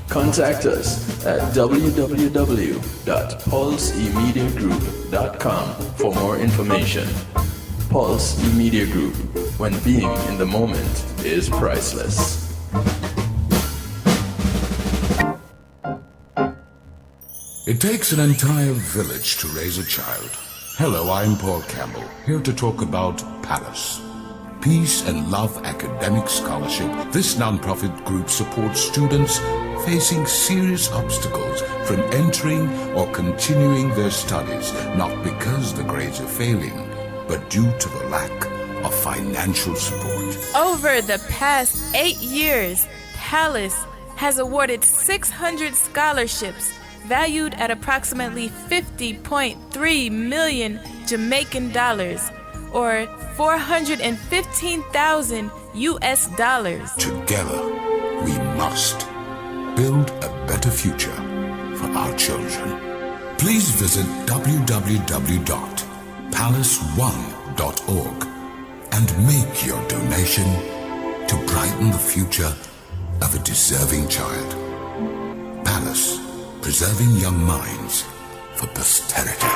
Contact us at www.pulsemediagroup.com for more information. Pulse E-Media Group, when being in the moment is priceless. It takes an entire village to raise a child. Hello, I'm Paul Campbell, here to talk about Palace. Peace and Love Academic Scholarship. This nonprofit group supports students facing serious obstacles from entering or continuing their studies, not because the grades are failing, but due to the lack of financial support. Over the past 8 years, Palace has awarded 600 scholarships valued at approximately 50.3 million Jamaican dollars, or 415,000 US dollars. Together, we must. build a better future for our children. Please visit www.palace1.org and make your donation to brighten the future of a deserving child. Palace, preserving young minds for posterity.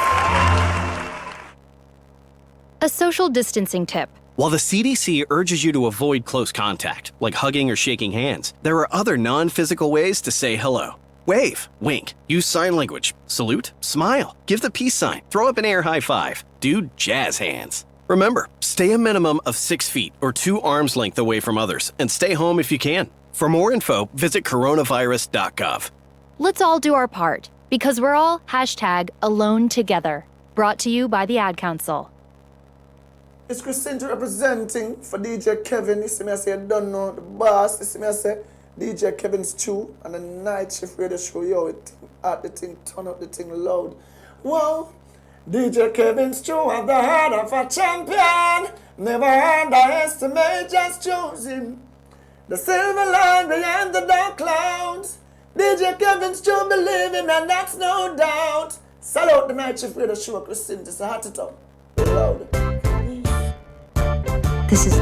A social distancing tip. While the CDC urges you to avoid close contact, like hugging or shaking hands, there are other non-physical ways to say hello. Wave, wink, use sign language, salute, smile, give the peace sign, throw up an air high five, do jazz hands. Remember, stay a minimum of 6 feet or 2 arms length away from others, and stay home if you can. For more info, visit coronavirus.gov. Let's all do our part, because we're all #AloneTogether. Brought to you by the Ad Council. It's Christine representing for DJ Kevin. You see me, I say, I don't know the boss. You see me, I say, DJ Kevin Stew and the night shift radio show. Yo, it at the thing, turn up the thing loud. Whoa, DJ Kevin Stew have the heart of a champion. Never underestimate, just choose him. The silver line behind the dark clouds. DJ Kevin Stew believe him, and that's no doubt. Salute the night shift radio show, Christine. Just a hot it up. Loud. This is...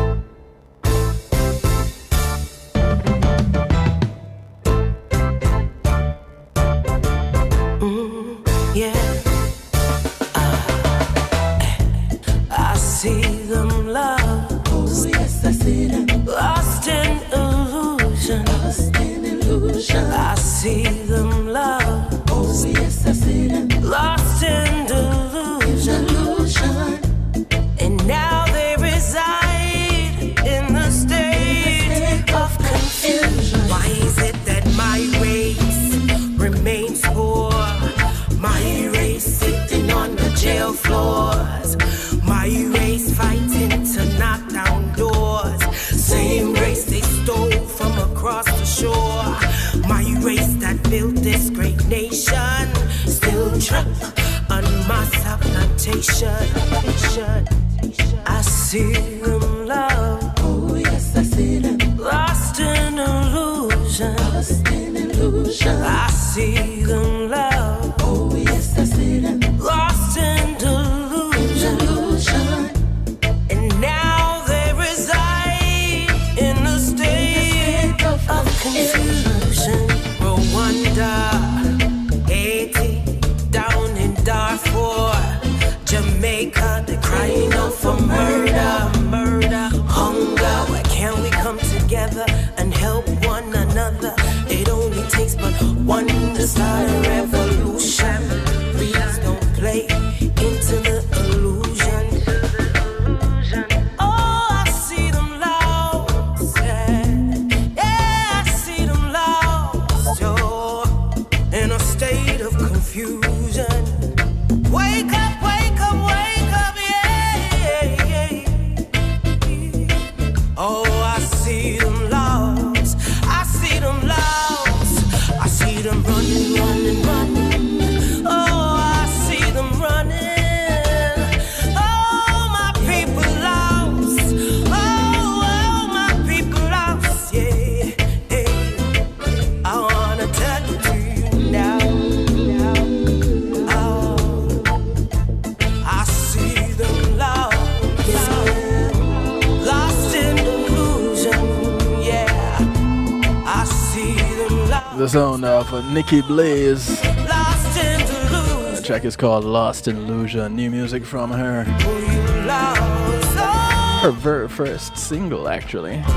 I see them lost. Oh, yes, I see them. Lost in illusion. Lost in illusion. I see them lost. Oh, yes, I see them. Lost in delusion. Illusion. And now they reside in the state of confusion. Why is it that my race remains poor? My race sitting on the jail floors. My race fighting to knock down doors. Same race they stole from across the shore. My race that built this great nation, still trapped on my South plantation. I see them love. Oh yes, I see them. Lost in illusion. Lost in illusion. I see them love. Oh yes, I see them. Lost in delusion. And now they reside in a state of confusion. Rwanda, Haiti, down in Darfur, Jamaica, they're crying out for murder, hunger. Why can't we come together and help one another? It only takes but one to start a revolution. Please don't play into the illusion. Oh, I see them lost. Yeah, I see them lost. Oh, in a state of confusion. Wake up, wake up, wake up, yeah. Oh, I see them lost. I see them lost. I see them running, running, running. Oh, I see them running. Oh, my people lost. Oh, my people lost, yeah. I wanna tell it to you now. I see them lost, lost in illusion, yeah. I see them lost. The sound of Nikki Blaze. Lost in delusion. The track is called Lost in Illusion. New music from her. Her very first single, actually. I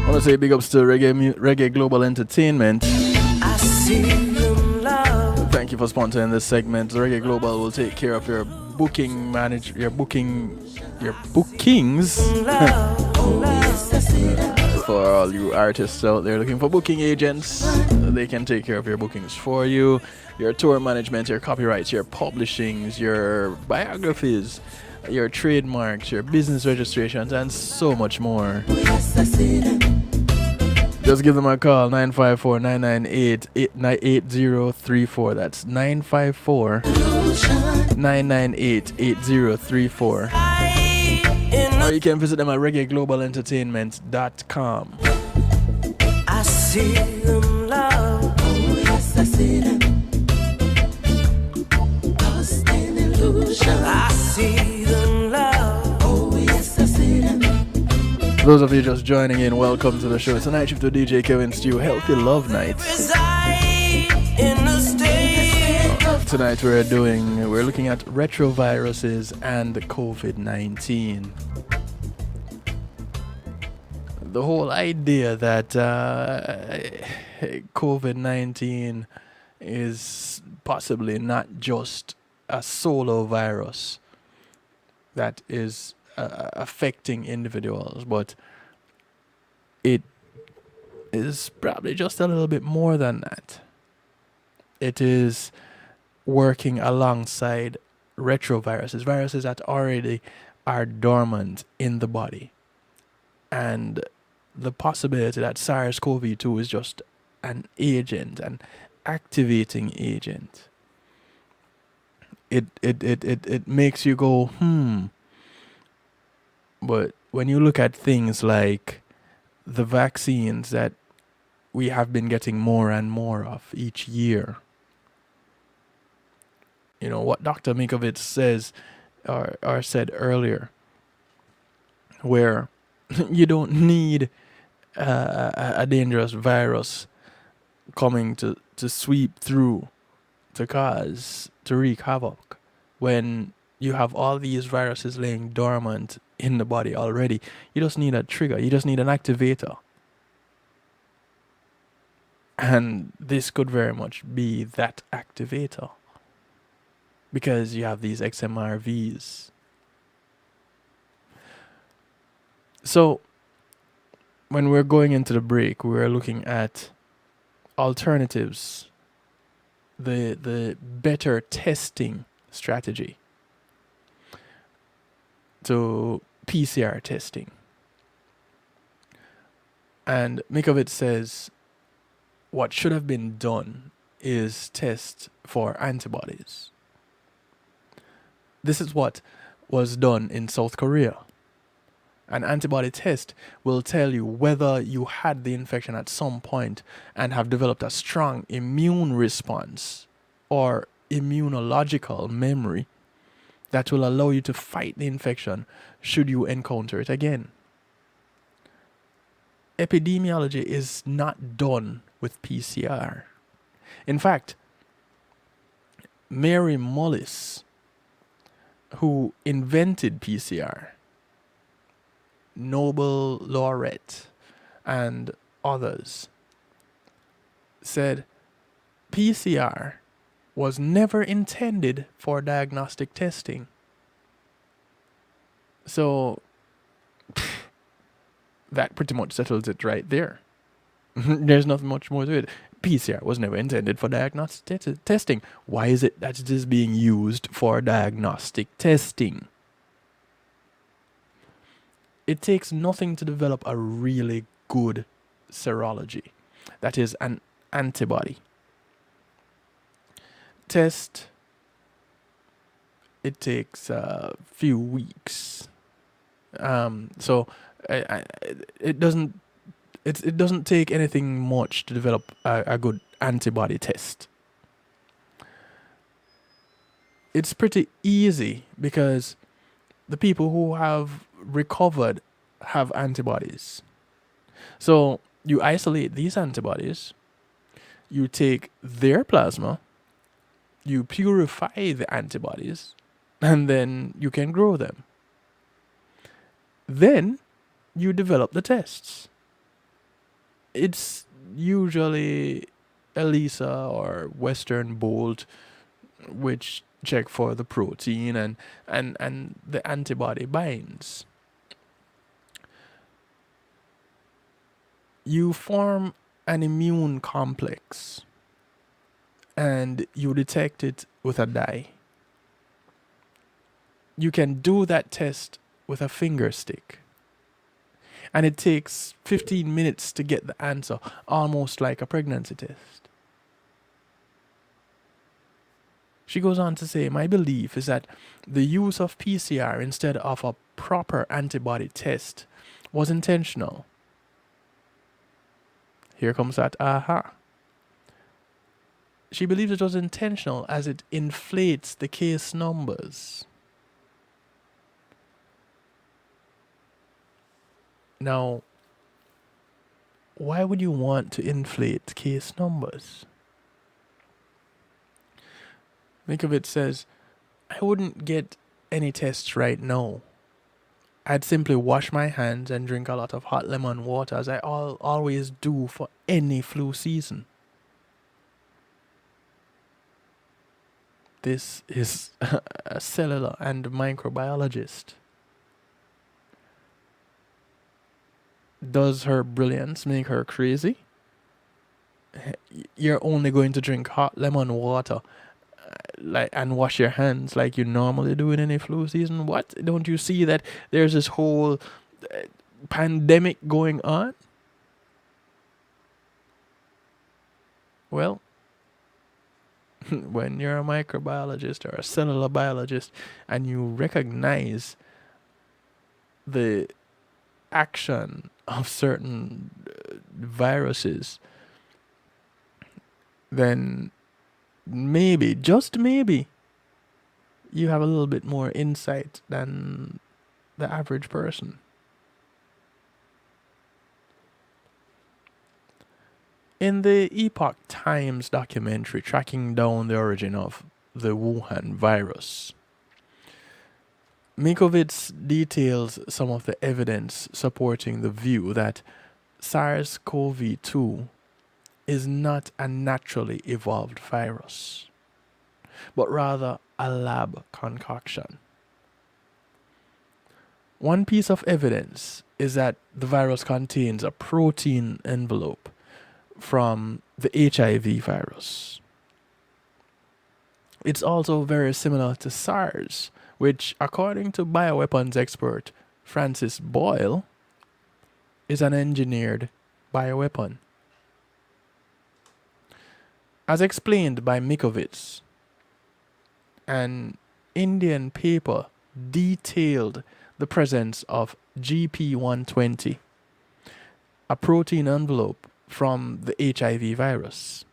want to say big ups to Reggae Global Entertainment. I see them lost. Thank you for sponsoring this segment. Reggae Global will take care of your bookings. For all you artists out there looking for booking agents, they can take care of your bookings for you. Your tour management, your copyrights, your publishings, your biographies, your trademarks, your business registrations, and so much more. Just give them a call, 954-998-8034. That's 954-998-8034. Or you can visit them at reggaeglobalentertainment.com. see them, love. Oh, yes, I see them. Lost in illusion. I see them, love. Oh, yes, I see them. For those of you just joining in, welcome to the show. It's a night shift with DJ Kevin Stew, Healthy Love Night. Tonight we're looking at retroviruses and COVID-19. The whole idea that COVID-19 is possibly not just a solo virus that is affecting individuals, but it is probably just a little bit more than that. It is working alongside retroviruses, viruses that already are dormant in the body. And the possibility that SARS-CoV-2 is just an agent, an activating agent. It makes you go, But when you look at things like the vaccines that we have been getting more and more of each year, you know, what Dr. Mikovits says or said earlier, where you don't need a dangerous virus coming to sweep through to wreak havoc when you have all these viruses laying dormant in the body already. You just need a trigger. You just need an activator. And this could very much be that activator, because you have these XMRVs. So when we're going into the break, we're looking at alternatives, the better testing strategy to PCR testing. And Mikovits says what should have been done is test for antibodies. This is what was done in South Korea. An antibody test will tell you whether you had the infection at some point and have developed a strong immune response or immunological memory that will allow you to fight the infection should you encounter it again. Epidemiology is not done with PCR. In fact, Mary Mullis, who invented PCR, Nobel laureate, and others, said PCR was never intended for diagnostic testing. So that pretty much settles it right there. There's nothing much more to it. PCR was never intended for diagnostic testing. Why is it that it is being used for diagnostic testing? It takes nothing to develop a really good serology. That is an antibody test. It takes a few weeks. So it doesn't take anything much to develop a good antibody test. It's pretty easy because the people who have recovered have antibodies. So you isolate these antibodies, you take their plasma, you purify the antibodies, and then you can grow them. Then you develop the tests. It's usually ELISA or Western blot, which check for the protein and the antibody binds. You form an immune complex and you detect it with a dye. You can do that test with a finger stick. And it takes 15 minutes to get the answer, almost like a pregnancy test. She goes on to say, my belief is that the use of PCR instead of a proper antibody test was intentional. Here comes that aha. She believes it was intentional as it inflates the case numbers. Now, why would you want to inflate case numbers? Mikovits says, I wouldn't get any tests right now. I'd simply wash my hands and drink a lot of hot lemon water as I always do for any flu season. This is a cellular and microbiologist. Does her brilliance make her crazy? You're only going to drink hot lemon water and wash your hands like you normally do in any flu season. What? Don't you see that there's this whole pandemic going on? Well, when you're a microbiologist or a cellular biologist and you recognize the action of certain viruses, then maybe, just maybe, you have a little bit more insight than the average person. In the Epoch Times documentary tracking down the origin of the Wuhan virus, Mikovits details some of the evidence supporting the view that SARS-CoV-2 is not a naturally evolved virus, but rather a lab concoction. One piece of evidence is that the virus contains a protein envelope from the HIV virus. It's also very similar to SARS, which, according to bioweapons expert Francis Boyle, is an engineered bioweapon. As explained by Mikovits, an Indian paper detailed the presence of GP120, a protein envelope from the HIV virus.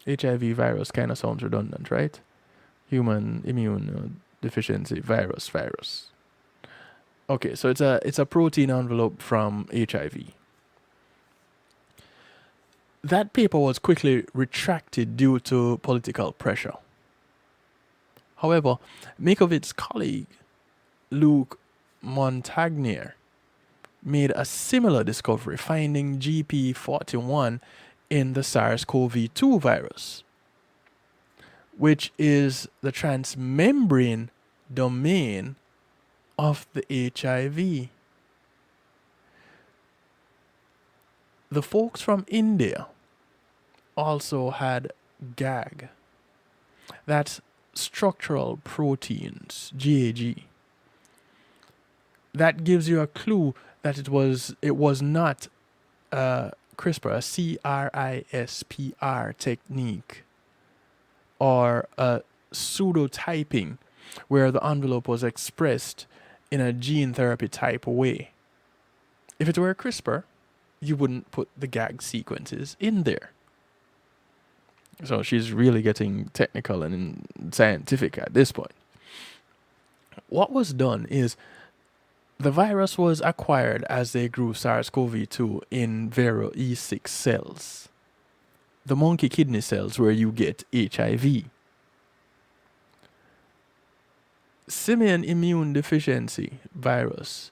HIV virus kind of sounds redundant, right? Human immune deficiency virus. Okay, so it's a protein envelope from HIV. That paper was quickly retracted due to political pressure. However, Mikovits' colleague, Luc Montagnier, made a similar discovery, finding GP41 in the SARS-CoV-2 virus, which is the transmembrane domain of the HIV. The folks from India also had GAG. That's structural proteins, GAG. That gives you a clue that it was not CRISPR, a CRISPR technique, or a pseudotyping where the envelope was expressed in a gene therapy type way. If it were CRISPR, you wouldn't put the GAG sequences in there. So she's really getting technical and scientific at this point. What was done is the virus was acquired as they grew SARS-CoV-2 in Vero E6 cells, the monkey kidney cells where you get HIV. Simian immune deficiency virus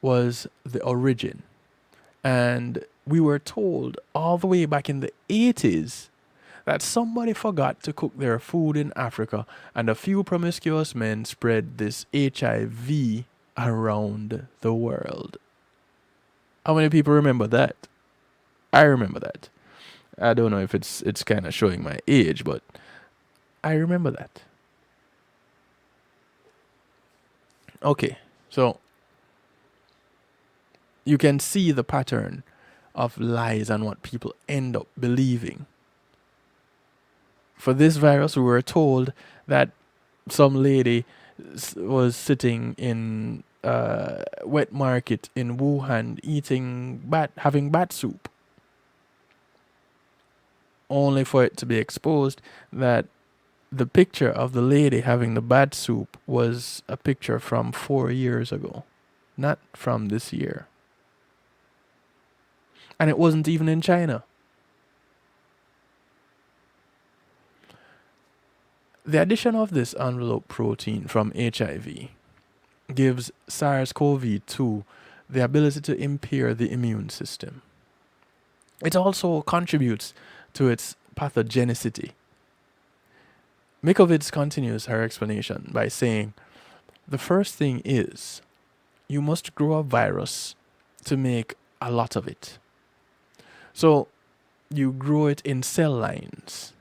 was the origin. And we were told all the way back in the 80s that somebody forgot to cook their food in Africa and a few promiscuous men spread this HIV around the world. How many people remember that? I remember that. I don't know if it's kind of showing my age, but I remember that. Okay, so you can see the pattern of lies and what people end up believing. For this virus, we were told that some lady was sitting in wet market in Wuhan having bat soup, only for it to be exposed that the picture of the lady having the bat soup was a picture from 4 years ago, not from this year. And it wasn't even in China. The addition of this envelope protein from HIV gives SARS-CoV-2 the ability to impair the immune system. It also contributes to its pathogenicity. Mikovits continues her explanation by saying, the first thing is, you must grow a virus to make a lot of it. So, you grow it in cell lines.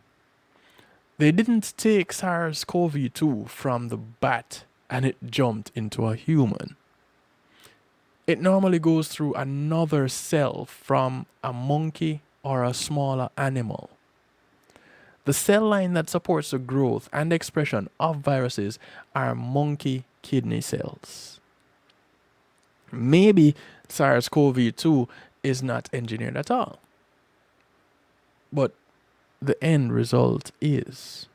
They didn't take SARS-CoV-2 from the bat and it jumped into a human. It normally goes through another cell from a monkey or a smaller animal. The cell line that supports the growth and expression of viruses are monkey kidney cells. Maybe SARS-CoV-2 is not engineered at all. But the end result is.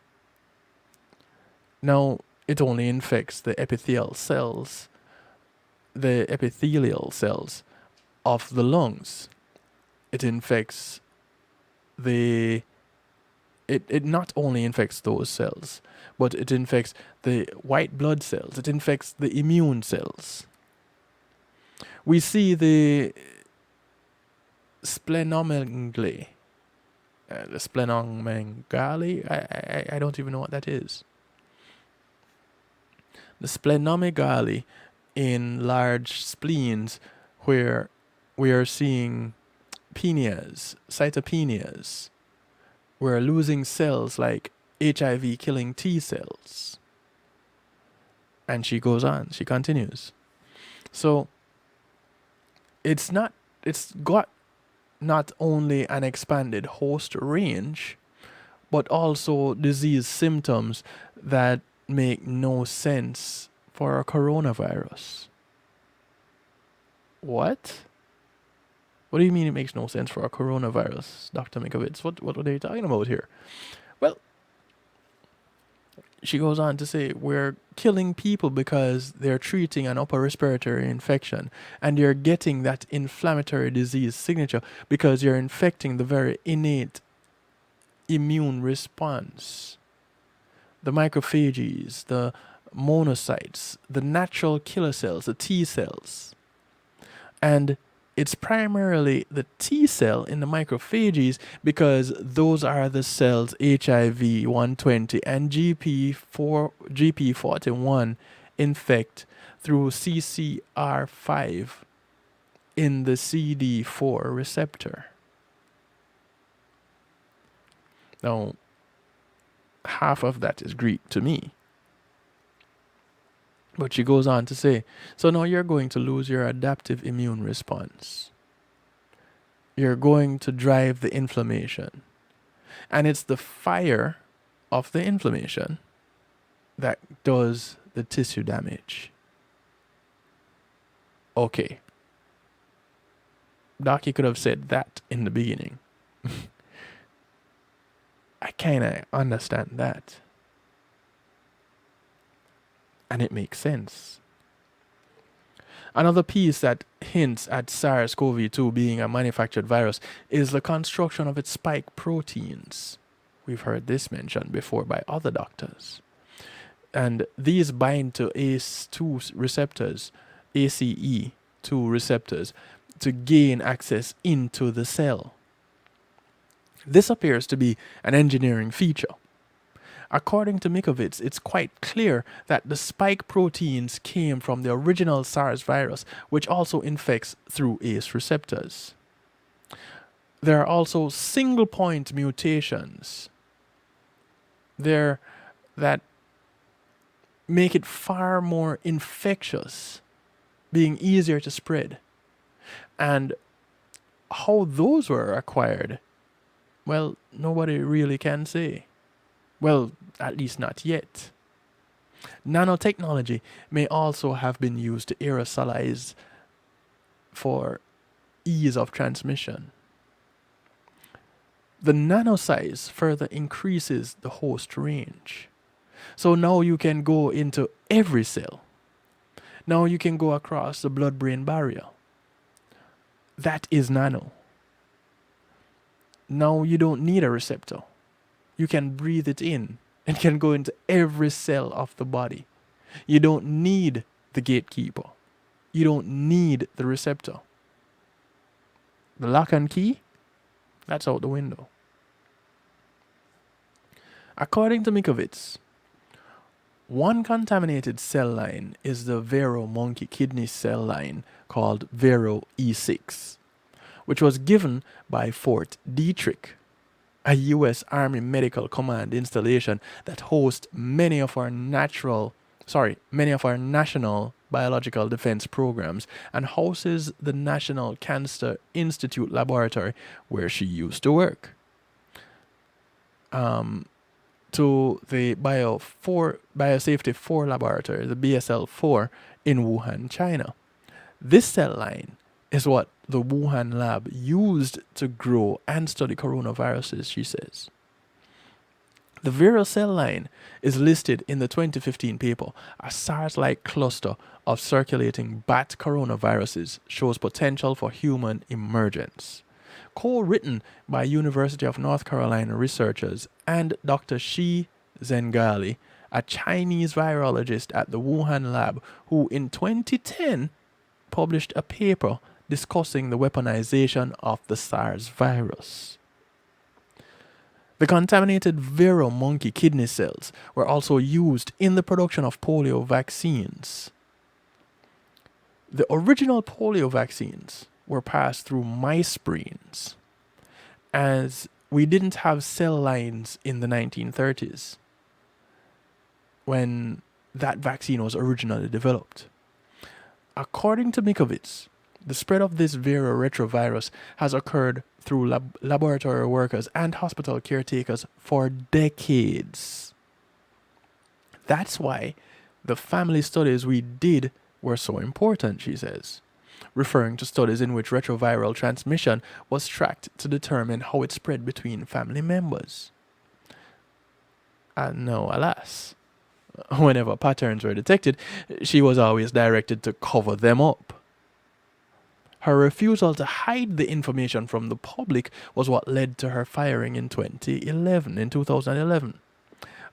Now, it only infects the epithelial cells of the lungs. It infects it not only infects those cells, but it infects the white blood cells. It infects the immune cells. We see the splenomegaly. The splenomegaly? I don't even know what that is. The splenomegaly in large spleens where we are seeing cytopenias. We're losing cells like HIV killing T cells. And she goes on, she continues. So it's got not only an expanded host range, but also disease symptoms that make no sense for a coronavirus. What? What do you mean it makes no sense for a coronavirus, Dr. Mikovits? What are they talking about here? Well, she goes on to say, we're killing people because they're treating an upper respiratory infection, and you're getting that inflammatory disease signature because you're infecting the very innate immune response. The macrophages, the monocytes, the natural killer cells, the T cells. And it's primarily the T cell in the macrophages because those are the cells HIV 120 and GP41 infect through CCR5 in the CD4 receptor. Now, half of that is Greek to me. But she goes on to say, so now you're going to lose your adaptive immune response. You're going to drive the inflammation. And it's the fire of the inflammation that does the tissue damage. Okay. Doc, you could have said that in the beginning. I kind of understand that. And it makes sense. Another piece that hints at SARS-CoV-2 being a manufactured virus is the construction of its spike proteins. We've heard this mentioned before by other doctors. And these bind to ACE2 receptors, ACE2 receptors, to gain access into the cell. This appears to be an engineering feature. According to Mikovits, it's quite clear that the spike proteins came from the original SARS virus, which also infects through ACE receptors. There are also single point mutations there that make it far more infectious, being easier to spread. And how those were acquired, well, nobody really can say. Well, at least not yet. Nanotechnology may also have been used to aerosolize for ease of transmission. The nano size further increases the host range. So now you can go into every cell. Now you can go across the blood-brain barrier. That is nano. Now you don't need a receptor. You can breathe it in and can go into every cell of the body. You don't need the gatekeeper. You don't need the receptor. The lock and key, that's out the window. According to Mikovits, one contaminated cell line is the Vero monkey kidney cell line called Vero E6, which was given by Fort Detrick, a U.S. Army Medical Command installation that hosts many of our national biological defense programs and houses the National Cancer Institute laboratory where she used to work. To the Biosafety 4 laboratory, the BSL-4 in Wuhan, China. This cell line is what the Wuhan lab used to grow and study coronaviruses, she says. The Vero cell line is listed in the 2015 paper. A SARS-like cluster of circulating bat coronaviruses shows potential for human emergence. Co-written by University of North Carolina researchers and Dr. Shi Zhengali, a Chinese virologist at the Wuhan lab, who in 2010 published a paper discussing the weaponization of the SARS virus. The contaminated Vero monkey kidney cells were also used in the production of polio vaccines. The original polio vaccines were passed through mice brains, as we didn't have cell lines in the 1930s when that vaccine was originally developed. According to Mikovits, the spread of this Vero retrovirus has occurred through laboratory workers and hospital caretakers for decades. That's why the family studies we did were so important, she says, referring to studies in which retroviral transmission was tracked to determine how it spread between family members. And no, alas, whenever patterns were detected, she was always directed to cover them up. Her refusal to hide the information from the public was what led to her firing in 2011.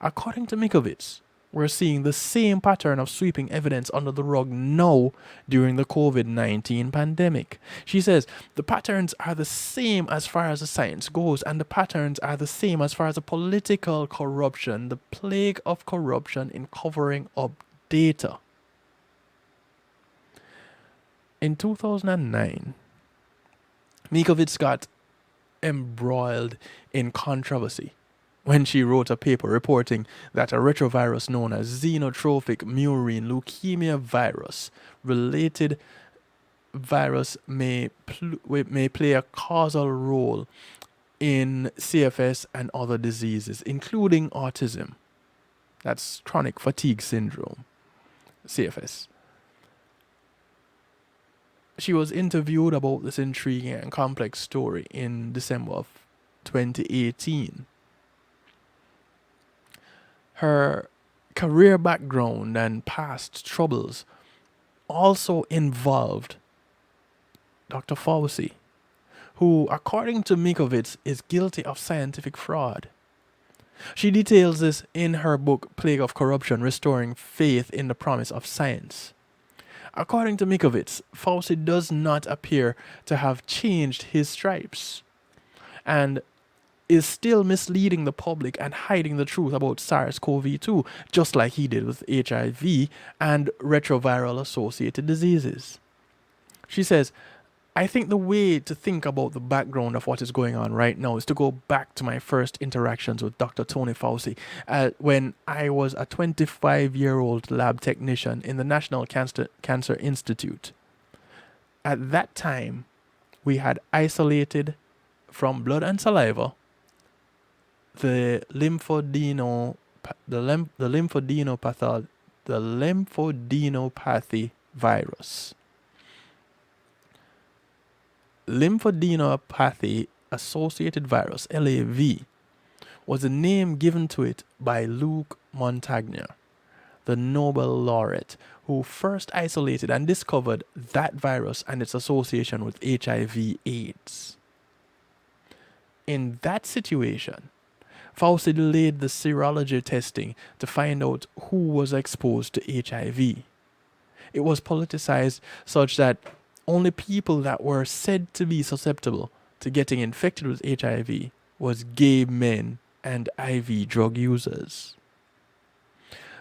According to Mikovits, we're seeing the same pattern of sweeping evidence under the rug now during the COVID-19 pandemic. She says the patterns are the same as far as the science goes, and the patterns are the same as far as the political corruption, the plague of corruption in covering up data. In 2009, Mikovits got embroiled in controversy when she wrote a paper reporting that a retrovirus known as xenotrophic murine leukemia virus related virus may play a causal role in CFS and other diseases, including autism. That's chronic fatigue syndrome, CFS. She was interviewed about this intriguing and complex story in December of 2018. Her career background and past troubles also involved Dr. Fauci, who, according to Mikovits, is guilty of scientific fraud. She details this in her book, Plague of Corruption, Restoring Faith in the Promise of Science. According to Mikovits, Fauci does not appear to have changed his stripes and is still misleading the public and hiding the truth about SARS-CoV-2, just like he did with HIV and retroviral-associated diseases. She says, I think the way to think about the background of what is going on right now is to go back to my first interactions with Dr. Tony Fauci when I was a 25-year-old lab technician in the National Cancer Institute. At that time, we had isolated from blood and saliva the lymphodenopathogen the lymphadenopathy virus. Lymphadenopathy associated virus, LAV, was the name given to it by Luc Montagnier, the Nobel laureate who first isolated and discovered that virus and its association with HIV/AIDS. In that situation, Fauci delayed the serology testing to find out who was exposed to HIV. It was politicized such that only people that were said to be susceptible to getting infected with HIV was gay men and IV drug users.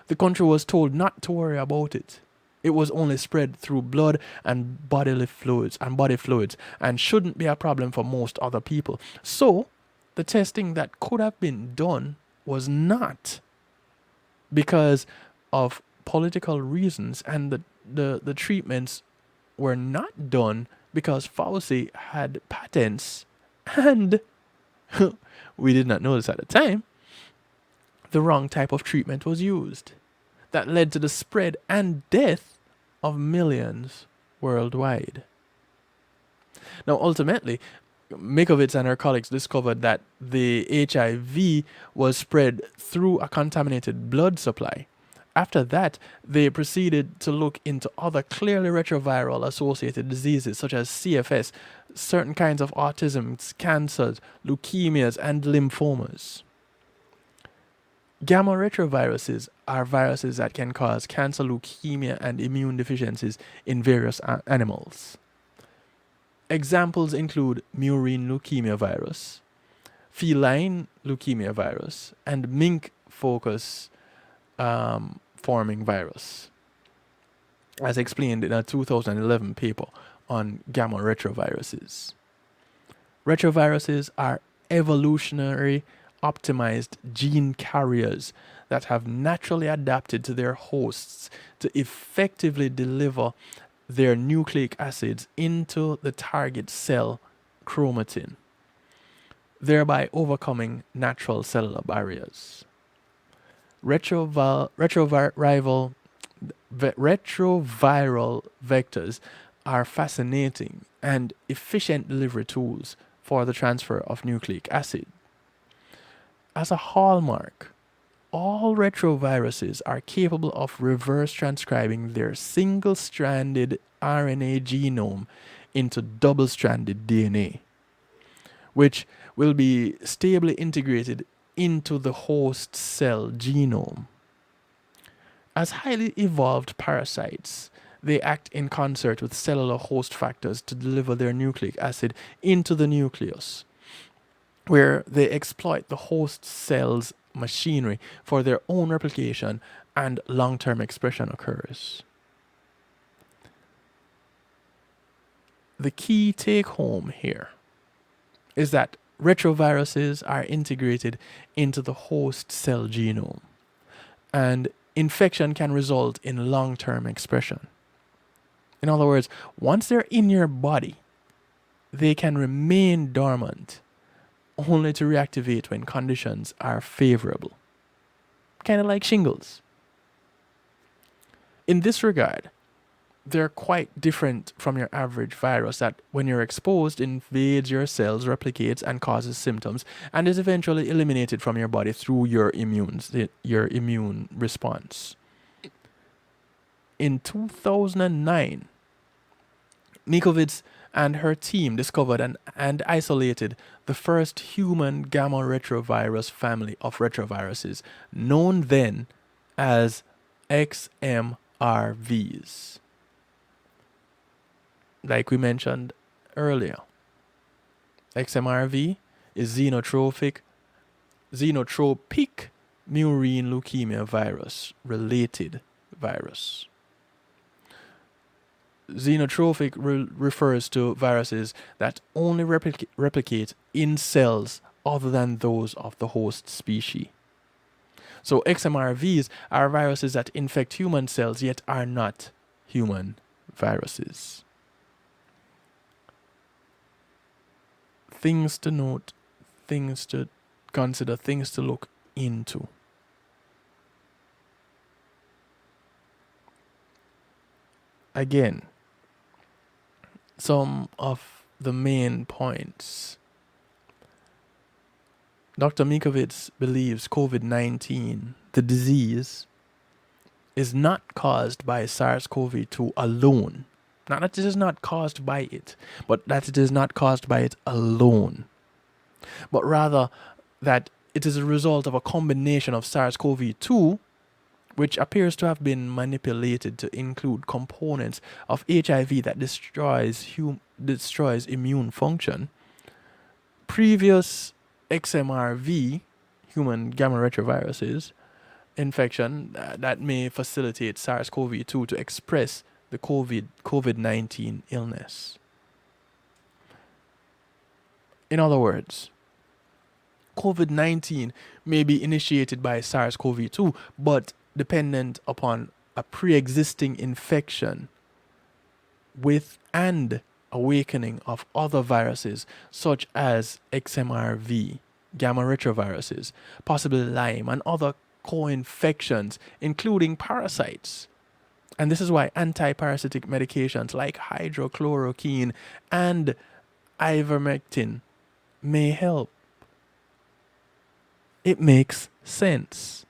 The country was told not to worry about it. It was only spread through blood and bodily fluids and shouldn't be a problem for most other people. So, the testing that could have been done was not, because of political reasons, and the treatments were not done because Fauci had patents, and we did not know this at the time. The wrong type of treatment was used that led to the spread and death of millions worldwide. Now, ultimately, Mikovits and her colleagues discovered that the HIV was spread through a contaminated blood supply. After that, they proceeded to look into other clearly retroviral associated diseases such as CFS, certain kinds of autism, cancers, leukemias, and lymphomas. Gamma retroviruses are viruses that can cause cancer, leukemia, and immune deficiencies in various animals. Examples include murine leukemia virus, feline leukemia virus, and mink focus forming virus, as explained in a 2011 paper on gamma retroviruses. Retroviruses are evolutionary optimized gene carriers that have naturally adapted to their hosts to effectively deliver their nucleic acids into the target cell chromatin, thereby overcoming natural cellular barriers. Retroviral vectors are fascinating and efficient delivery tools for the transfer of nucleic acid. As a hallmark, all retroviruses are capable of reverse transcribing their single-stranded RNA genome into double-stranded DNA, which will be stably integrated into the host cell genome. As highly evolved parasites, they act in concert with cellular host factors to deliver their nucleic acid into the nucleus, where they exploit the host cell's machinery for their own replication and long-term expression occurs. The key take-home here is that retroviruses are integrated into the host cell genome, and infection can result in long-term expression. In other words, once they're in your body, they can remain dormant, only to reactivate when conditions are favorable. Kind of like shingles. In this regard, they're quite different from your average virus that, when you're exposed, invades your cells, replicates, and causes symptoms, and is eventually eliminated from your body through your immune response. In 2009, Mikovits and her team discovered and isolated the first human gamma retrovirus family of retroviruses, known then as XMRVs. Like we mentioned earlier, XMRV is xenotropic murine leukemia virus related virus. Xenotropic refers to viruses that only replicate in cells other than those of the host species. So XMRVs are viruses that infect human cells yet are not human viruses. Things to note, things to consider, things to look into. again, some of the main points. Dr. Mikovits believes COVID-19, the disease, is not caused by SARS-CoV-2 alone. Not that it is not caused by it, but that it is not caused by it alone. But rather that it is a result of a combination of SARS-CoV-2, which appears to have been manipulated to include components of HIV that destroys immune function, previous XMRV, human gamma retroviruses, infection that may facilitate SARS-CoV-2 to express the COVID-19 illness. In other words, COVID-19 may be initiated by SARS-CoV-2, but dependent upon a pre-existing infection with and awakening of other viruses such as XMRV, gamma retroviruses, possibly Lyme, and other co-infections, including parasites. And this is why antiparasitic medications like hydrochloroquine and ivermectin may help. It makes sense.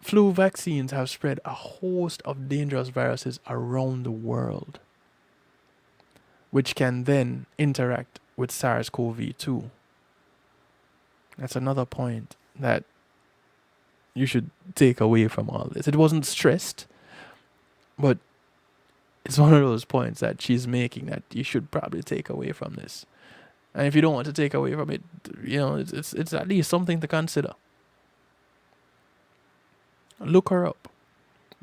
Flu vaccines have spread a host of dangerous viruses around the world, which can then interact with SARS-CoV-2. That's another point that you should take away from all this. It wasn't stressed, but it's one of those points that she's making that you should probably take away from this. And if you don't want to take away from it, it's at least something to consider. Look her up.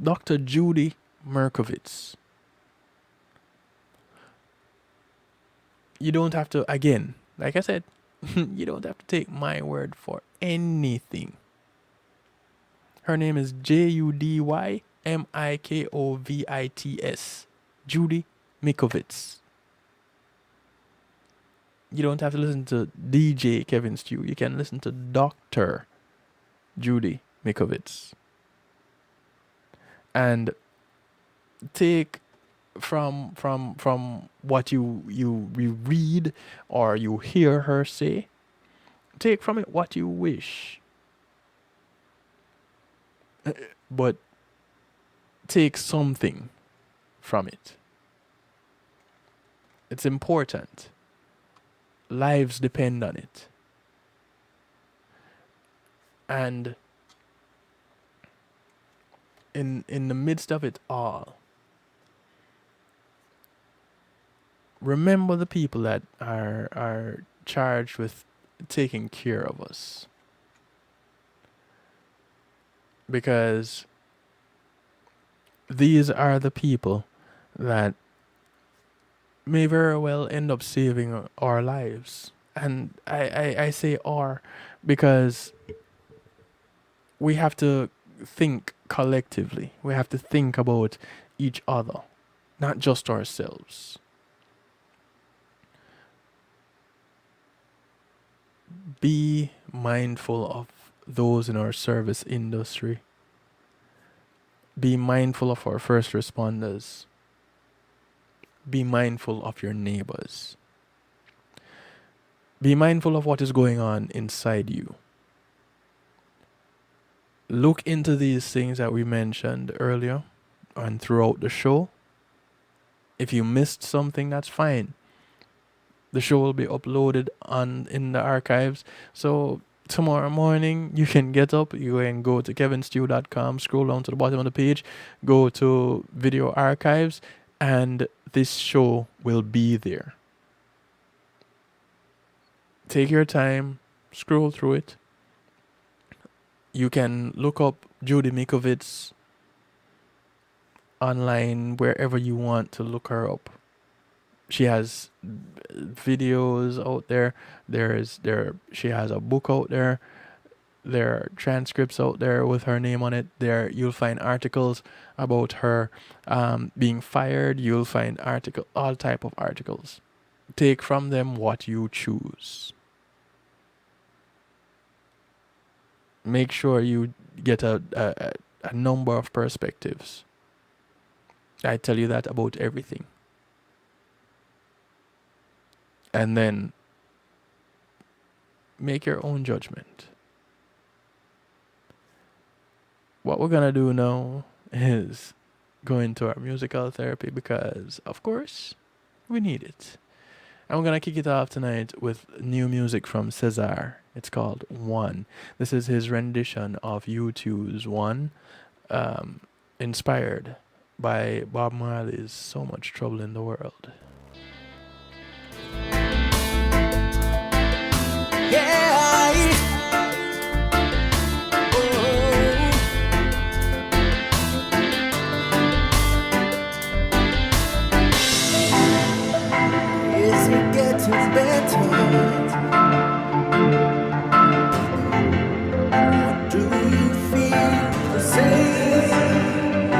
Dr. Judy Merkovits. You don't have to, again, like I said, you don't have to take my word for anything. Her name is JUDY Mikovits. Judy Mikovits. You don't have to listen to DJ Kevin Stew. You can listen to Dr. Judy Mikovits. And take from what you read or you hear her say, take from it what you wish. But take something from it. It's important. Lives depend on it. And in the midst of it all, remember the people that are charged with taking care of us. Because these are the people that may very well end up saving our lives. And I say "our" because we have to think collectively. We have to think about each other, not just ourselves. Be mindful of those in our service industry. Be mindful of our first responders. Be mindful of your neighbors. Be mindful of what is going on inside you. Look into these things that we mentioned earlier and throughout the show. If you missed something, that's fine. The show will be uploaded in the archives. So tomorrow morning, you can get up, you can go to kevinstew.com, scroll down to the bottom of the page, go to video archives, and this show will be there. Take your time, scroll through it. You can look up Judy Mikovits online wherever you want to look her up. She has videos out there. She has a book out there. There are transcripts out there with her name on it. There you'll find articles about her being fired. You'll find all type of articles. Take from them what you choose. Make sure you get a a number of perspectives. I tell you that about everything. And then make your own judgment. What we're going to do now is go into our musical therapy because, of course, we need it. And we're going to kick it off tonight with new music from Cesar. It's called One. This is his rendition of U2's One, inspired by Bob Marley's So Much Trouble in the World. Is it getting better? Or do you feel the same?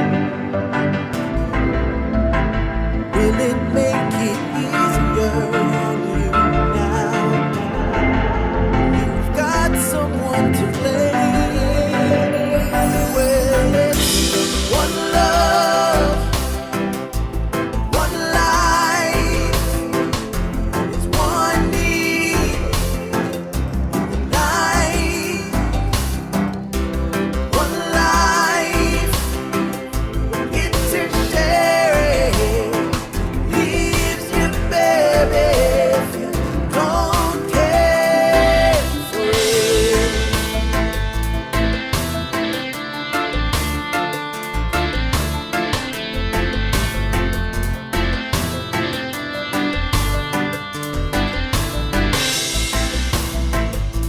Will it make it easier on you now? You've got someone to blame. Well, it's one love, one life, it's one need, one night, one life, get to share it, leaves you, baby, if you don't care for it.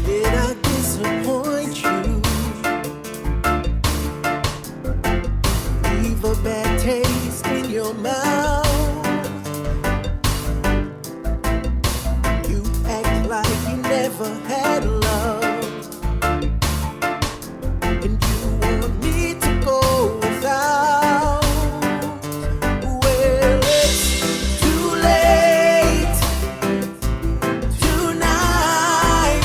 Did I disappoint you? Leave a bad taste in your mouth. You act like you never had love, and you want me to go without. Well, it's too late tonight.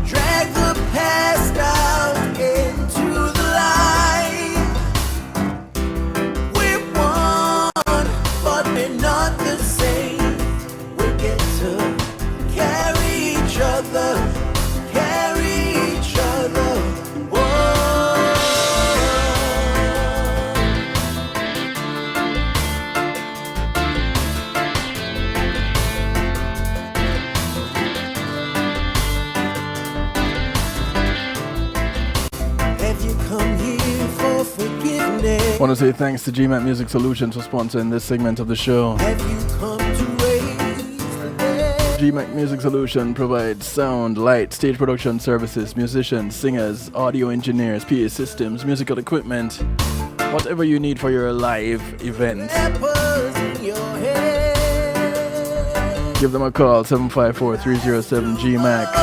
Drag the past out into the light. We're one, but we're not the same. We get to carry each other, carry each other. Whoa. Have you come here for forgiveness? Want to say thanks to GMAT Music Solutions for sponsoring this segment of the show. Have you come to raise the dead? GMAC Music Solution provides sound, light, stage production services, musicians, singers, audio engineers, PA systems, musical equipment, whatever you need for your live event. Peppers in your head. Give them a call, 754-307-GMAC.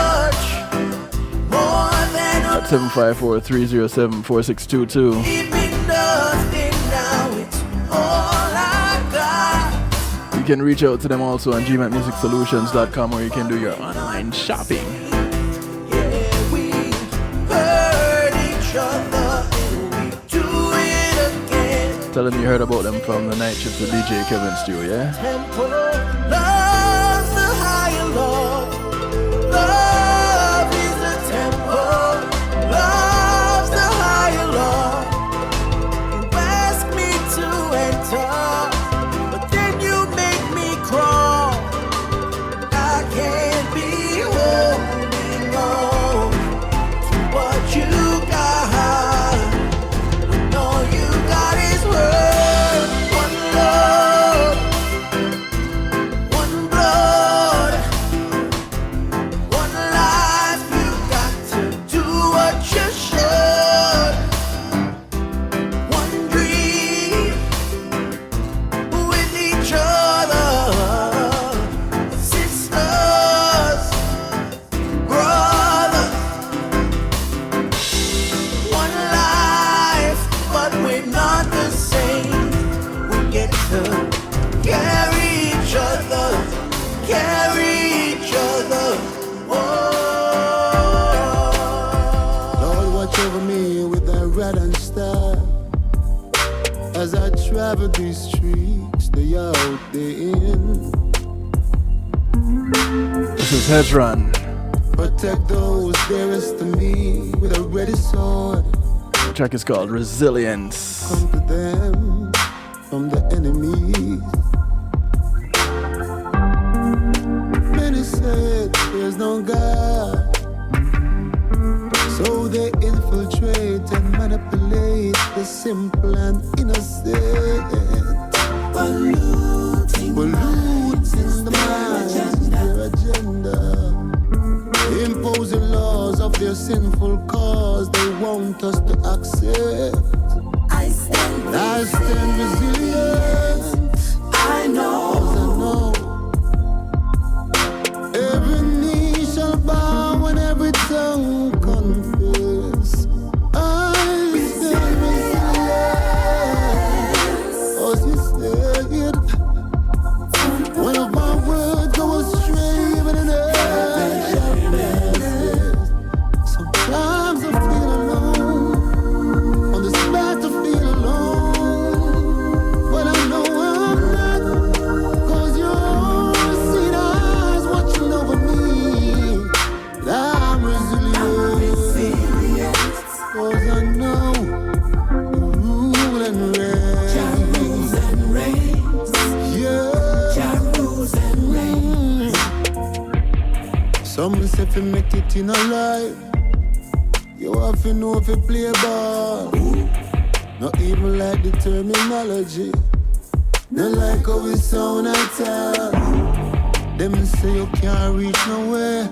More than a At 754-307-4622. keeping nothing now. It's all I got. You can reach out to them also on gmatmusicsolutions.com where you can do your online shopping. Yeah, we hurt each other and we do it again. Tell them you heard about them from the night shift with DJ Kevin Stew, yeah? Temple loves the higher love. Love is a temple. Loves the higher love. You ask me to enter, but then you make me crawl. I can't be holding on to what you got when all you got is hurt. One love, one blood, one life. You got to do what you should. One dream with each other, sisters, brothers. One life, but we're not the same. We get to carry each other, carry each other. Whoa. Lord, watch over me with that red survival these streets they out there in. This is Hezron. Protect those dearest to me with a ready sword. The track is called Resilience. Come to them from the enemies. Many said there's no God, so they infiltrate and manipulate the simple and innocent, polluting the minds, their agenda, imposing laws of their sinful cause they want us to accept. I stand resilient. I know. Every knee shall bow and every tongue confess. I stand resilient. As you said, one of my words goes astray, but another shall bless. Sometimes I feel alone, on this battlefield alone, but I know I'm not, 'cause your seen eyes watching over me. I'm resilient, 'cause I know you rule and reign. Yeah. Some say if you make it in a life, you have to know if you play ball. Not even like the terminology, not like how we sound at all. Them say you can't reach nowhere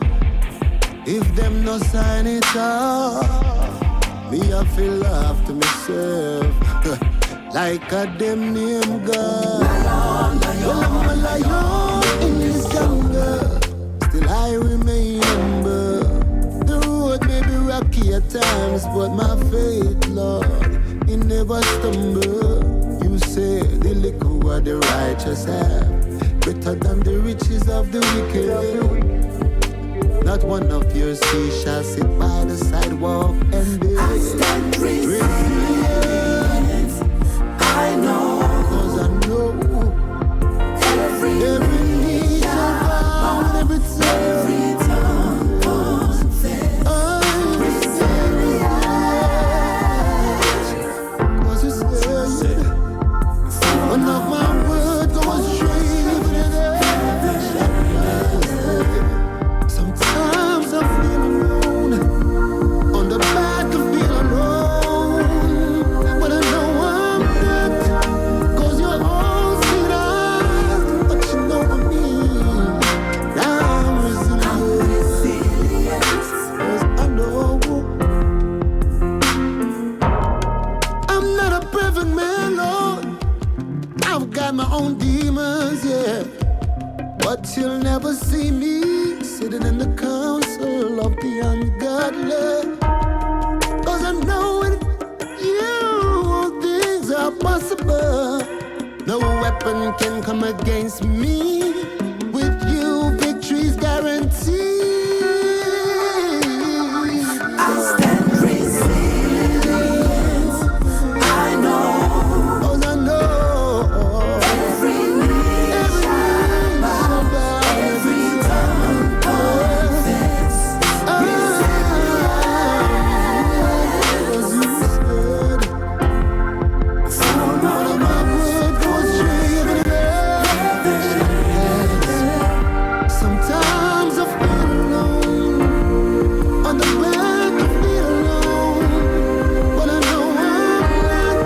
if them no sign it off. Me I feel laugh to myself like a damn name God. Well, I'm a lion in this jungle, still I remain humble. The road may be rocky at times, but my faith, Lord, it never stumble. You say the liquor what the righteous have, better than the riches of the wicked. Not one of your seed shall sit by the sidewalk and beg. I stand resilient. I know, 'cause I know every knee shall bow and every tongue confess. I'm resilient, 'cause you said one of my words goes straight to the sometimes I feel alone, on the battlefield alone, but I know I'm not, 'cause you're all seen eyes watching over me. I'm resilient, 'cause I know I'm not a perfect man, Lord. I've got my own demons, yeah, but you'll never see me sitting in the council of the ungodly, 'cause I know in you all things are possible. No weapon can come against me. With you, victory's guaranteed. I stand resilient. I know, 'cause I know every knee shall bow, every tongue confess. As you said, one of my words goes straight to the sometimes I feel alone, on the battlefield alone, but I know I'm not,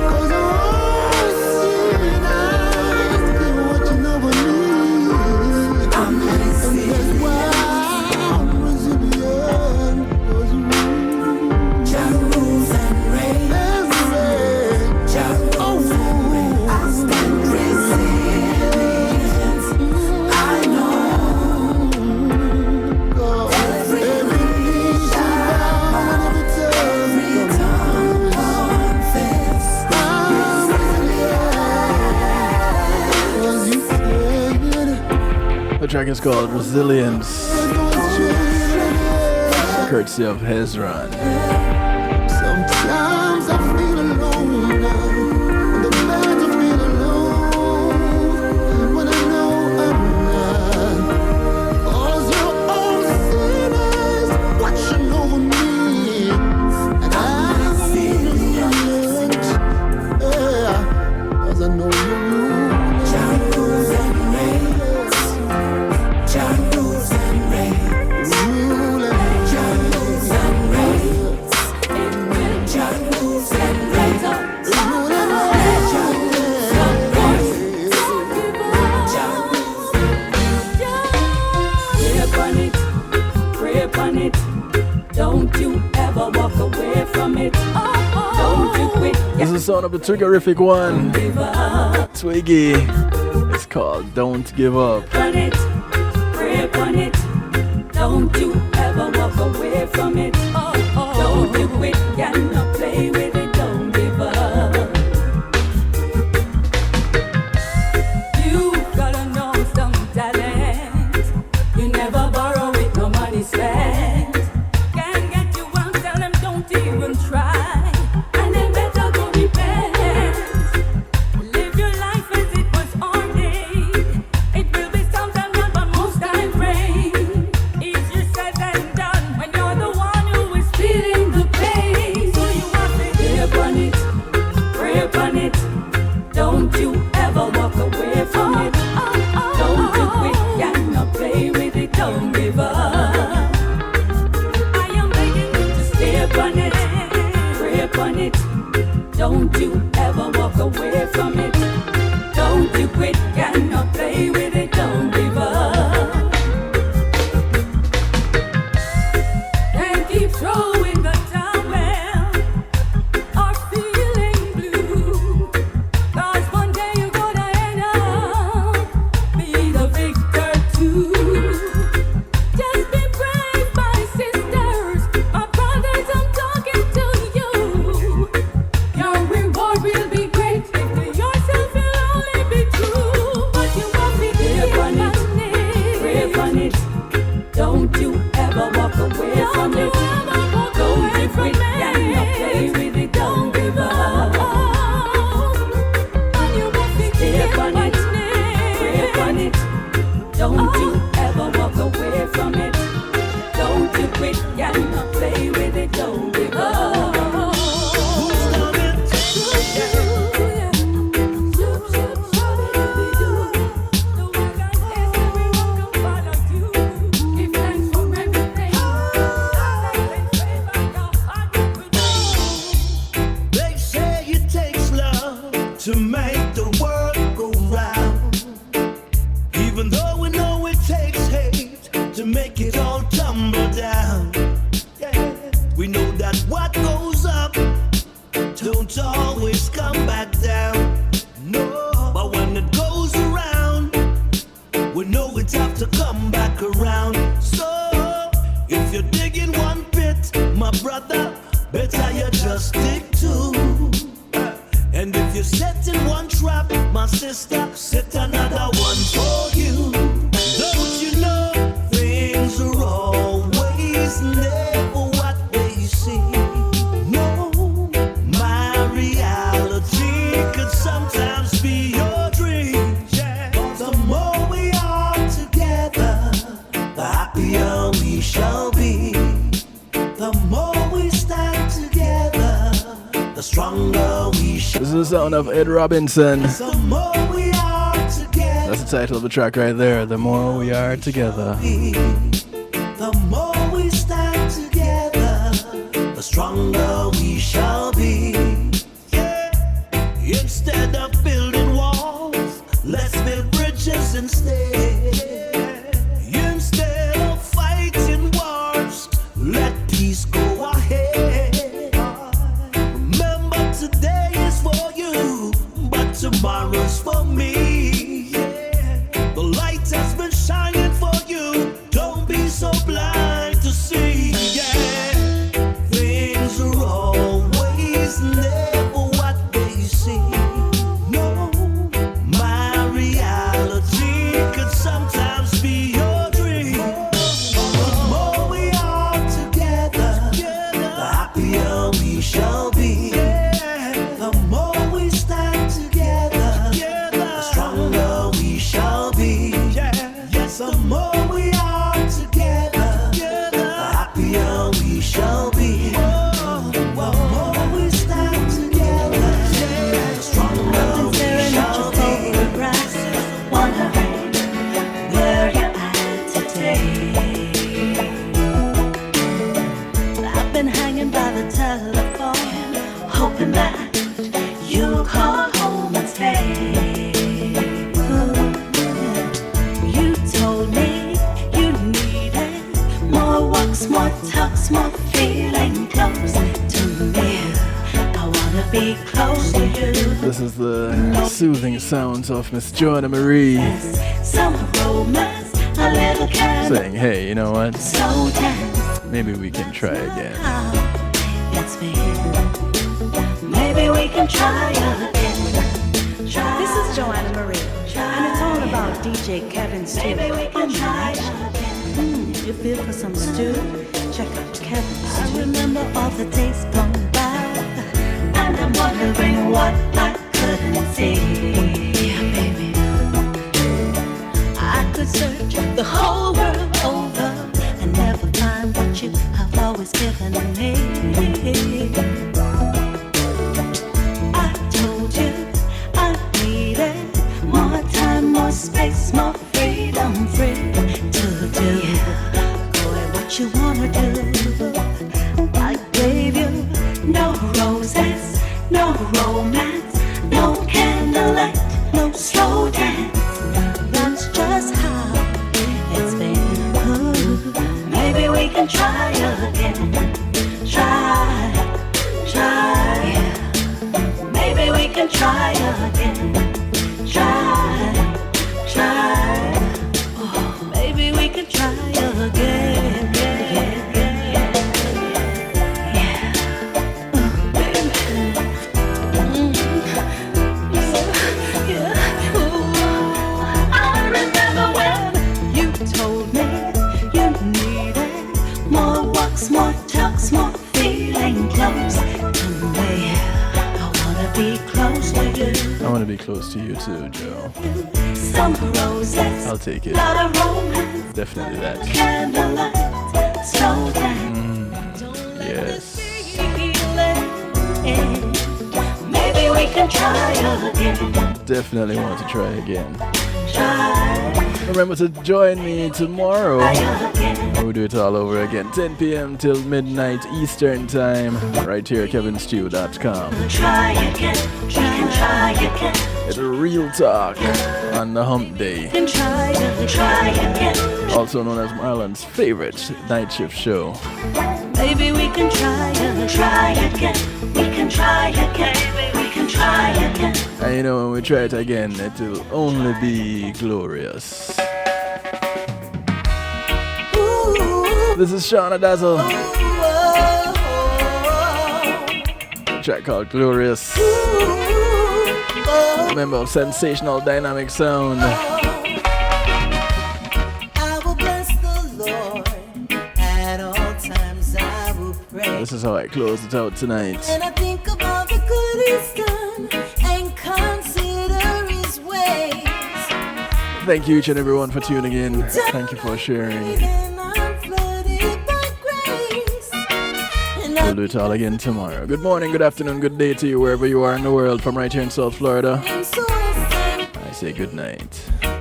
'cause all seen eyes keep watching over me. I'm resilient, and that's why I'm resilient, 'cause you rules and reign. That's right. Rules and reign. I stand resilient. I know every knee shall bow and every tongue confess. I'm resilient, 'cause you said The track is called Resilience, courtesy of Hezron. sometimes I feel alone now, on the battlefield This is the sound of a triggerific one. Twiggy. It's called Don't Give Up. Pray upon it. Don't you ever walk away from it. Don't you quit, cannot play with it. Don't give up. You gotta know some talent. You never borrow it, no money spent. Can't get you out, tell them don't even try. And then better go repent. Live your life as it was ordained. It will be sometimes not, but most times rain. Easier said than done when you're the one who is feeling the pain. So you have to pray upon it, pray upon it. Don't you ever walk away from it. Don't you quit, cannot play with it. Don't give up. I am begging you to stay upon it, pray upon it. Don't you ever walk away from it. Don't you quit, cannot play with it. Don't give up. And keep throwing the towel or feeling blue. 'Cause one day you're gonna end up be the victor too. Just be brave, my sisters, my brothers, I'm talking to you. Your reward will be great if to yourself will only be true. But you must be pray upon it, pray upon it. Don't you ever walk away from it. Don't you quit, cannot play with it. Don't give up. And you must be pray upon it, pray upon it. Don't you ever walk away from it. Don't you quit, cannot play with it. Don't give up. They say it takes love to make the world go round. Even though we know it takes hate to make it all tumble down. Yeah. We know that what goes up don't always come back down. No, but when it goes around, we know it have to come back around. So if you're digging one pit, my brother, better you just dig two. And if you're setting one trap, my sister, set another one for you. Don't you know things are always never what they seem? No, my reality could sometimes be your dream. But the more we are together, the happier we shall be. The more we stand together, the stronger we shall be. This is the sound of Ed Robinson. The more we are together, That's the title of the track right there. The More We Are Together. the more we stand together, the stronger we shall be. Yeah. Instead of building walls, let's build bridges instead. Instead of fighting wars, let peace go ahead. Remember, today is for you, but tomorrow's for me. The light has been shining for you. Don't be so blind to see. Yeah, things are always never what they seem. No, my reality could sometimes be your dream. The more we are together, the happier we shall be. The more we stand together, the stronger we shall be. Yes, the more we are together, the happier we shall be. The more we stand together, the stronger we shall be. Wondering where you're at today. I've been hanging by the telephone, hoping that you'll call home and stay. You told me is the soothing sounds of Miss Joanna Marie saying, hey, you know what? Maybe we can try again. Maybe we can try again. This is Joanna Marie, and it's all about DJ Kevin Stew. Maybe we can try again. You feel for some stew? Check out Kevin Stew. I remember all the days gone by, and I'm wondering what I couldn't see. Yeah, baby. I could search the whole world over and never find what you have always given me. I told you I needed more time, more space, more freedom, free to do what you wanna do. I gave you no roses, no romance, no candlelight, no slow dance. That's just how it's been. Maybe we can try again. Try, yeah. Maybe we can try again. Try. Oh, maybe we can try again. More talks, more feeling close to me. I wanna be close to you. I want to be close to you too, Joe. Some roses, I'll take it. lot of romance, Definitely that. candlelight, slow dance. Yes. Maybe we can try again. Definitely want to try again. Try. Remember to join me tomorrow. We'll do it all over again. 10 p.m. till midnight Eastern time. Right here at kevinstew.com. Try again. Try again. It's a real talk on the hump day. Try again. Also known as Marlon's favorite night shift show. Maybe we can try again. We can try again. Maybe we can try again. And you know, when we try it again, it will only be glorious. This is Shauna Dazzle. A track called Glorious. A member of Sensational Dynamic Sound. I will bless the Lord at all times. I will pray. This is how I close it out tonight. And I think of all the good He's done and consider His ways. Thank you each and everyone for tuning in. Thank you for sharing. We'll do it all again tomorrow. Good morning, good afternoon, good day to you wherever you are in the world from right here in South Florida. I say good night.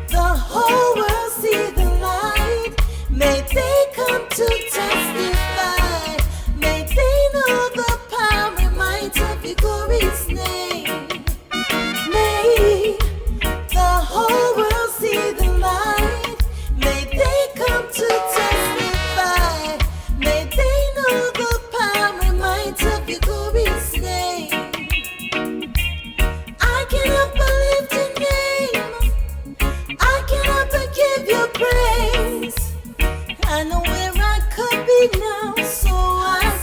The whole world see the light. May they come to testify. May they know the power and might of your glorious name. May the whole world see the light. May they come to testify. May they know the power and might of your glorious name. I cannot believe your name. I cannot but give you praise. I know where I could be now, so I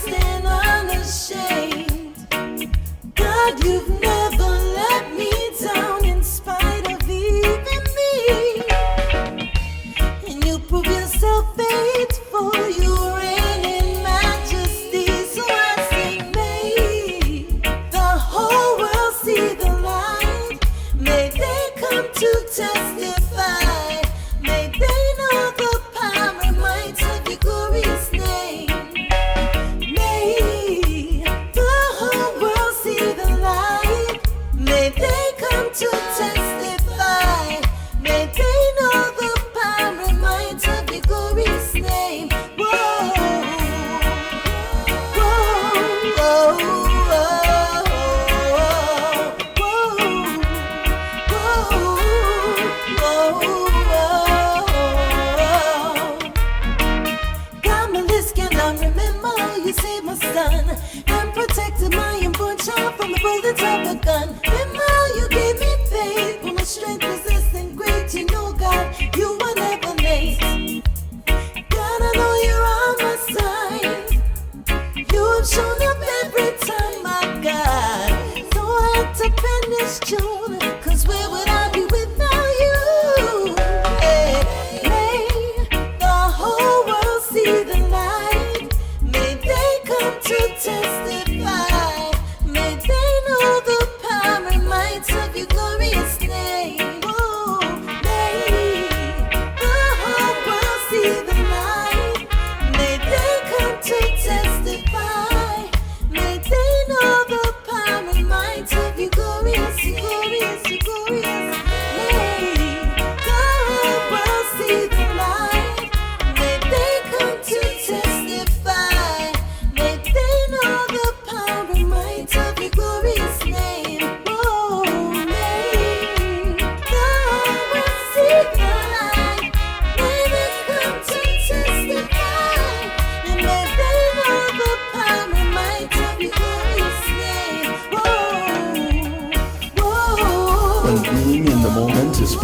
stand unashamed. God, you've never let me down in spite of even me. And you prove yourself faithful. You reign in majesty, so I sing, may the whole world see the light. May they come to testify. May they know the power and might of your glorious name. May the whole world see the light. May they come to testify. May they know the power and might of your glorious name. Whoa, whoa, whoa, got my list, cannot remember how you saved my son and protected my unborn child from the bullets of the gun. Remember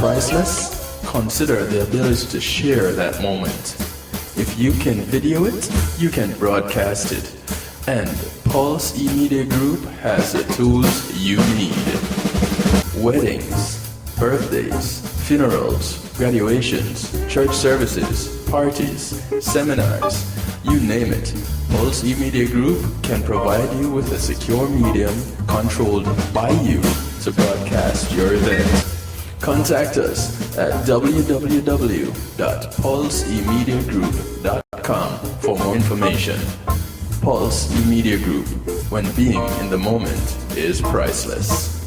priceless? Consider the ability to share that moment. If you can video it, you can broadcast it. And Pulse E-Media Group has the tools you need. Weddings, birthdays, funerals, graduations, church services, parties, seminars, you name it. Pulse E-Media Group can provide you with a secure medium controlled by you to broadcast your event. Contact us at www.pulsemediagroup.com for more information. Pulse E-Media Group, when being in the moment is priceless.